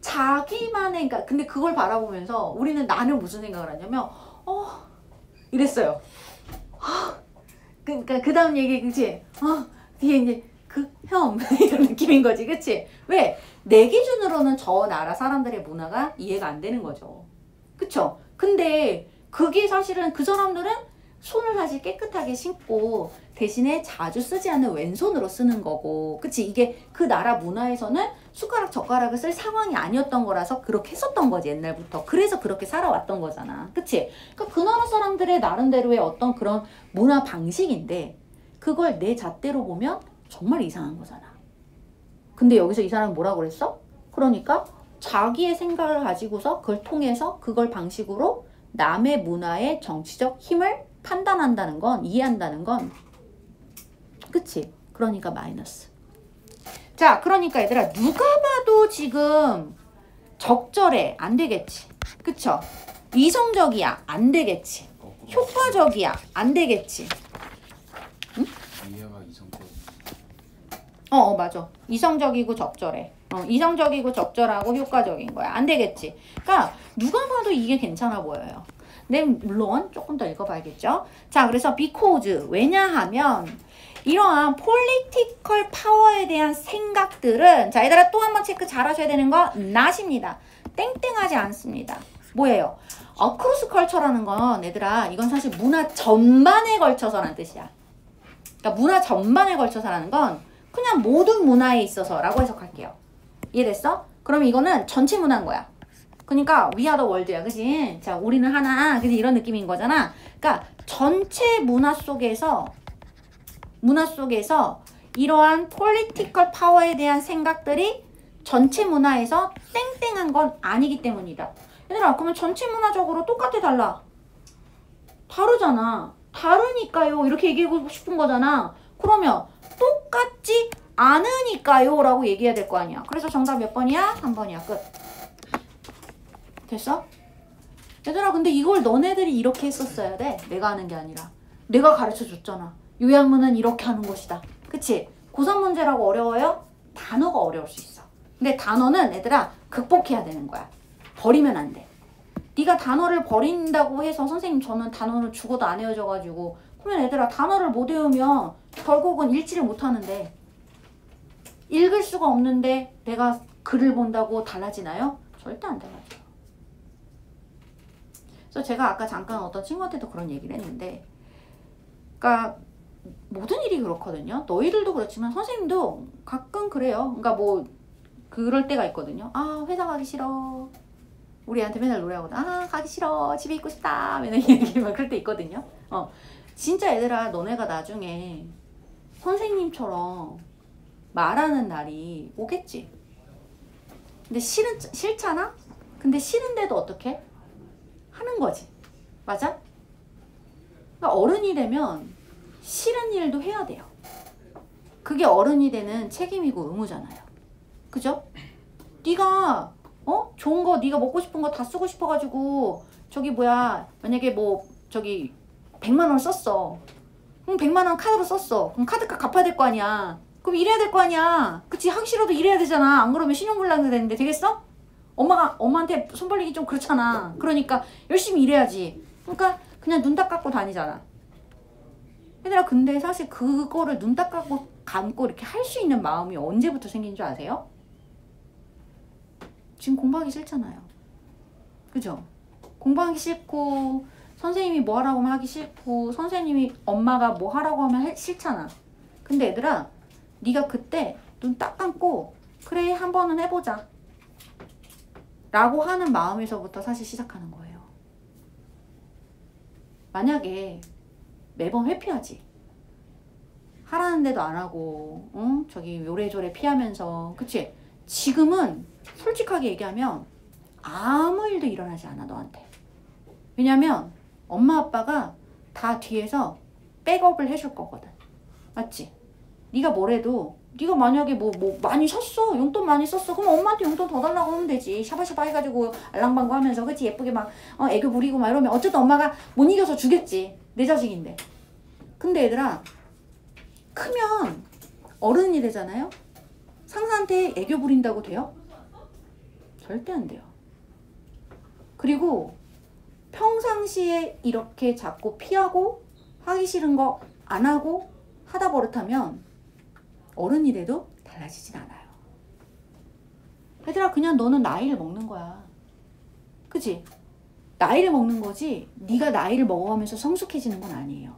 자기만의 그러니까 근데 그걸 바라보면서 우리는 나는 무슨 생각을 하냐면 이랬어요. 그러니까 그 다음 얘기 그치? 뒤에 이제 형 이런 느낌인 거지 그치? 왜? 내 기준으로는 저 나라 사람들의 문화가 이해가 안 되는 거죠. 그쵸? 근데 그게 사실은 그 사람들은 손을 사실 깨끗하게 씻고 대신에 자주 쓰지 않는 왼손으로 쓰는 거고 그치? 이게 그 나라 문화에서는 숟가락 젓가락을 쓸 상황이 아니었던 거라서 그렇게 했었던 거지 옛날부터. 그래서 그렇게 살아왔던 거잖아. 그치? 그러니까 그 나라 사람들의 나름대로의 어떤 그런 문화 방식인데 그걸 내 잣대로 보면 정말 이상한 거잖아. 근데 여기서 이 사람은 뭐라고 그랬어? 그러니까 자기의 생각을 가지고서 그걸 통해서 그걸 방식으로 남의 문화의 정치적 힘을 판단한다는 건 이해한다는 건 그치? 그러니까 마이너스. 자 그러니까 얘들아 누가 봐도 지금 적절해 안 되겠지. 그쵸? 이성적이야 안 되겠지. 효과적이야 안 되겠지. 응? 이해가 이성적. 맞아. 이성적이고 적절해. 이성적이고 적절하고 효과적인 거야. 안 되겠지. 그러니까 누가 봐도 이게 괜찮아 보여요. 근데 물론 조금 더 읽어봐야겠죠. 자, 그래서 because 왜냐하면 이러한 political power에 대한 생각들은 자, 얘들아 또 한번 체크 잘 하셔야 되는 거 not입니다. 땡땡하지 않습니다. 뭐예요? across culture라는 건 얘들아 이건 사실 문화 전반에 걸쳐서라는 뜻이야. 그러니까 문화 전반에 걸쳐서라는 건 그냥 모든 문화에 있어서 라고 해석할게요. 이해됐어? 그럼 이거는 전체 문화인 거야. 그러니까 we are the world야. 그치? 자, 우리는 하나. 그치? 이런 느낌인 거잖아. 그러니까 전체 문화 속에서 이러한 political power에 대한 생각들이 전체 문화에서 땡땡한 건 아니기 때문이다. 얘들아, 그러면 전체 문화적으로 똑같아 달라? 다르잖아. 다르니까요. 이렇게 얘기하고 싶은 거잖아. 그러면 똑같지 않으니까요 라고 얘기해야 될 거 아니야. 그래서 정답 몇 번이야? 3번이야. 끝. 됐어? 얘들아 근데 이걸 너네들이 이렇게 했었어야 돼. 내가 하는 게 아니라. 내가 가르쳐 줬잖아. 요양문은 이렇게 하는 것이다. 그치? 고3 문제라고 어려워요? 단어가 어려울 수 있어. 근데 단어는 얘들아 극복해야 되는 거야. 버리면 안 돼. 네가 단어를 버린다고 해서 선생님 저는 단어를 죽어도 안 외워져가지고 그러면 얘들아 단어를 못 외우면 결국은 읽지를 못하는데 읽을 수가 없는데 내가 글을 본다고 달라지나요? 절대 안 달라져요. 그래서 제가 아까 잠깐 어떤 친구한테도 그런 얘기를 했는데 그러니까 모든 일이 그렇거든요. 너희들도 그렇지만 선생님도 가끔 그래요. 그러니까 뭐 그럴 때가 있거든요. 아 회사 가기 싫어. 우리한테 맨날 노래하거든. 아 가기 싫어. 집에 있고 싶다. 맨날 얘기하면 그럴 때 있거든요. 진짜 얘들아 너네가 나중에 선생님처럼 말하는 날이 오겠지. 근데 싫잖아? 근데 싫은데도 어떻게? 하는 거지. 맞아? 그러니까 어른이 되면 싫은 일도 해야 돼요. 그게 어른이 되는 책임이고 의무잖아요. 그죠? 네가 좋은 거 네가 먹고 싶은 거 다 쓰고 싶어가지고 저기 뭐야 만약에 뭐 저기 100만 원 썼어. 그럼 100만 원 카드로 썼어. 그럼 카드값 갚아야 될 거 아니야. 그럼 일해야 될 거 아니야. 그치? 하기 싫어도 일해야 되잖아. 안 그러면 신용불량이 되는데 되겠어? 엄마한테 손 벌리기 좀 그렇잖아. 그러니까 열심히 일해야지. 그러니까 그냥 눈 딱 감고 다니잖아. 얘들아 근데 사실 그거를 눈 딱 감고 이렇게 할 수 있는 마음이 언제부터 생긴 줄 아세요? 지금 공부하기 싫잖아요. 그죠? 공부하기 싫고 선생님이 뭐 하라고 하면 하기 싫고 선생님이 엄마가 뭐 하라고 하면 싫잖아. 근데 얘들아 네가 그때 눈 딱 감고 그래 한 번은 해보자 라고 하는 마음에서부터 사실 시작하는 거예요. 만약에 매번 회피하지, 하라는데도 안 하고 저기 요래조래 피하면서, 그치? 지금은 솔직하게 얘기하면 아무 일도 일어나지 않아 너한테. 왜냐면 엄마 아빠가 다 뒤에서 백업을 해줄 거거든. 맞지? 네가 뭐래도, 네가 만약에 뭐 많이 샀어, 용돈 많이 썼어, 그럼 엄마한테 용돈 더 달라고 하면 되지. 샤바샤바 해가지고 알랑방구 하면서, 그치? 예쁘게 막 애교 부리고 막 이러면 어쨌든 엄마가 못 이겨서 주겠지. 내 자식인데. 근데 얘들아, 크면 어른이 되잖아요? 상사한테 애교 부린다고 돼요? 절대 안 돼요. 그리고 평상시에 이렇게 자꾸 피하고 하기 싫은 거 안 하고 하다 버릇하면 어른이 돼도 달라지진 않아요. 얘들아, 그냥 너는 나이를 먹는 거야. 그치? 나이를 먹는 거지 네가 나이를 먹어가면서 성숙해지는 건 아니에요.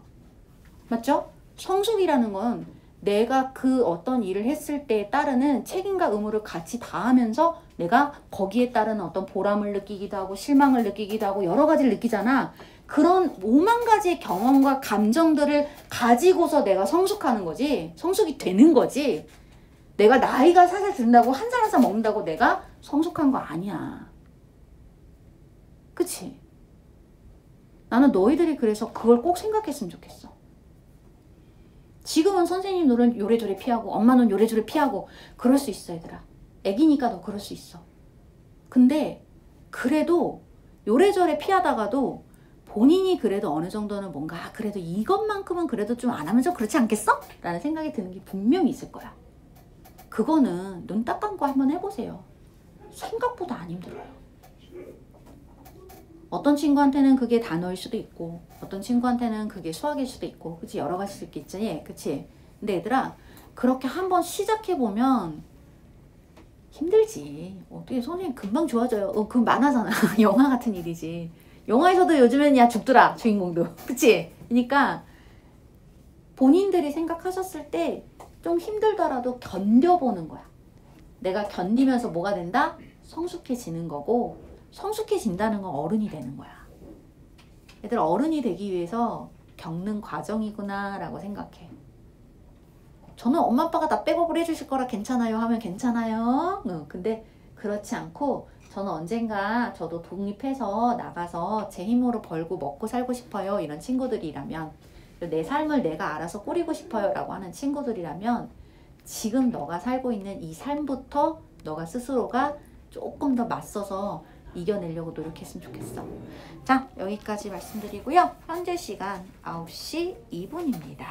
맞죠? 성숙이라는 건 내가 그 어떤 일을 했을 때에 따르는 책임과 의무를 같이 다하면서 내가 거기에 따른 어떤 보람을 느끼기도 하고 실망을 느끼기도 하고 여러 가지를 느끼잖아. 그런 5만 가지의 경험과 감정들을 가지고서 내가 성숙하는 거지, 성숙이 되는 거지. 내가 나이가 살살 든다고 한 살 한 살 먹는다고 내가 성숙한 거 아니야. 그치? 나는 너희들이 그래서 그걸 꼭 생각했으면 좋겠어. 지금은 선생님 눈은 요래조래 피하고 엄마 눈 요래조래 피하고 그럴 수 있어. 얘들아, 애기니까 너 그럴 수 있어. 근데 그래도 요래조래 피하다가도 본인이 그래도 어느 정도는 뭔가 그래도 이것만큼은 그래도 좀 안 하면 좀 그렇지 않겠어? 라는 생각이 드는 게 분명히 있을 거야. 그거는 눈 딱 감고 한번 해보세요. 생각보다 안 힘들어요. 어떤 친구한테는 그게 단어일 수도 있고 어떤 친구한테는 그게 수학일 수도 있고, 그치? 여러 가지 수 있겠지, 그치? 근데 얘들아, 그렇게 한번 시작해보면 힘들지. 어떻게 선생님 금방 좋아져요. 그 만화잖아. 영화 같은 일이지. 영화에서도 요즘엔 야 죽더라, 주인공도. 그치? 그러니까 본인들이 생각하셨을 때 좀 힘들더라도 견뎌보는 거야. 내가 견디면서 뭐가 된다? 성숙해지는 거고, 성숙해진다는 건 어른이 되는 거야. 얘들아, 어른이 되기 위해서 겪는 과정이구나 라고 생각해. 저는 엄마 아빠가 다 백업을 해주실 거라 괜찮아요 하면 괜찮아요. 근데 그렇지 않고 저는 언젠가 저도 독립해서 나가서 제 힘으로 벌고 먹고 살고 싶어요, 이런 친구들이라면, 내 삶을 내가 알아서 꾸리고 싶어요 라고 하는 친구들이라면, 지금 너가 살고 있는 이 삶부터 너가 스스로가 조금 더 맞서서 이겨내려고 노력했으면 좋겠어. 자, 여기까지 말씀드리고요. 현재 시간 9시 2분입니다.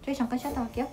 저희 잠깐 쉬었다 갈게요.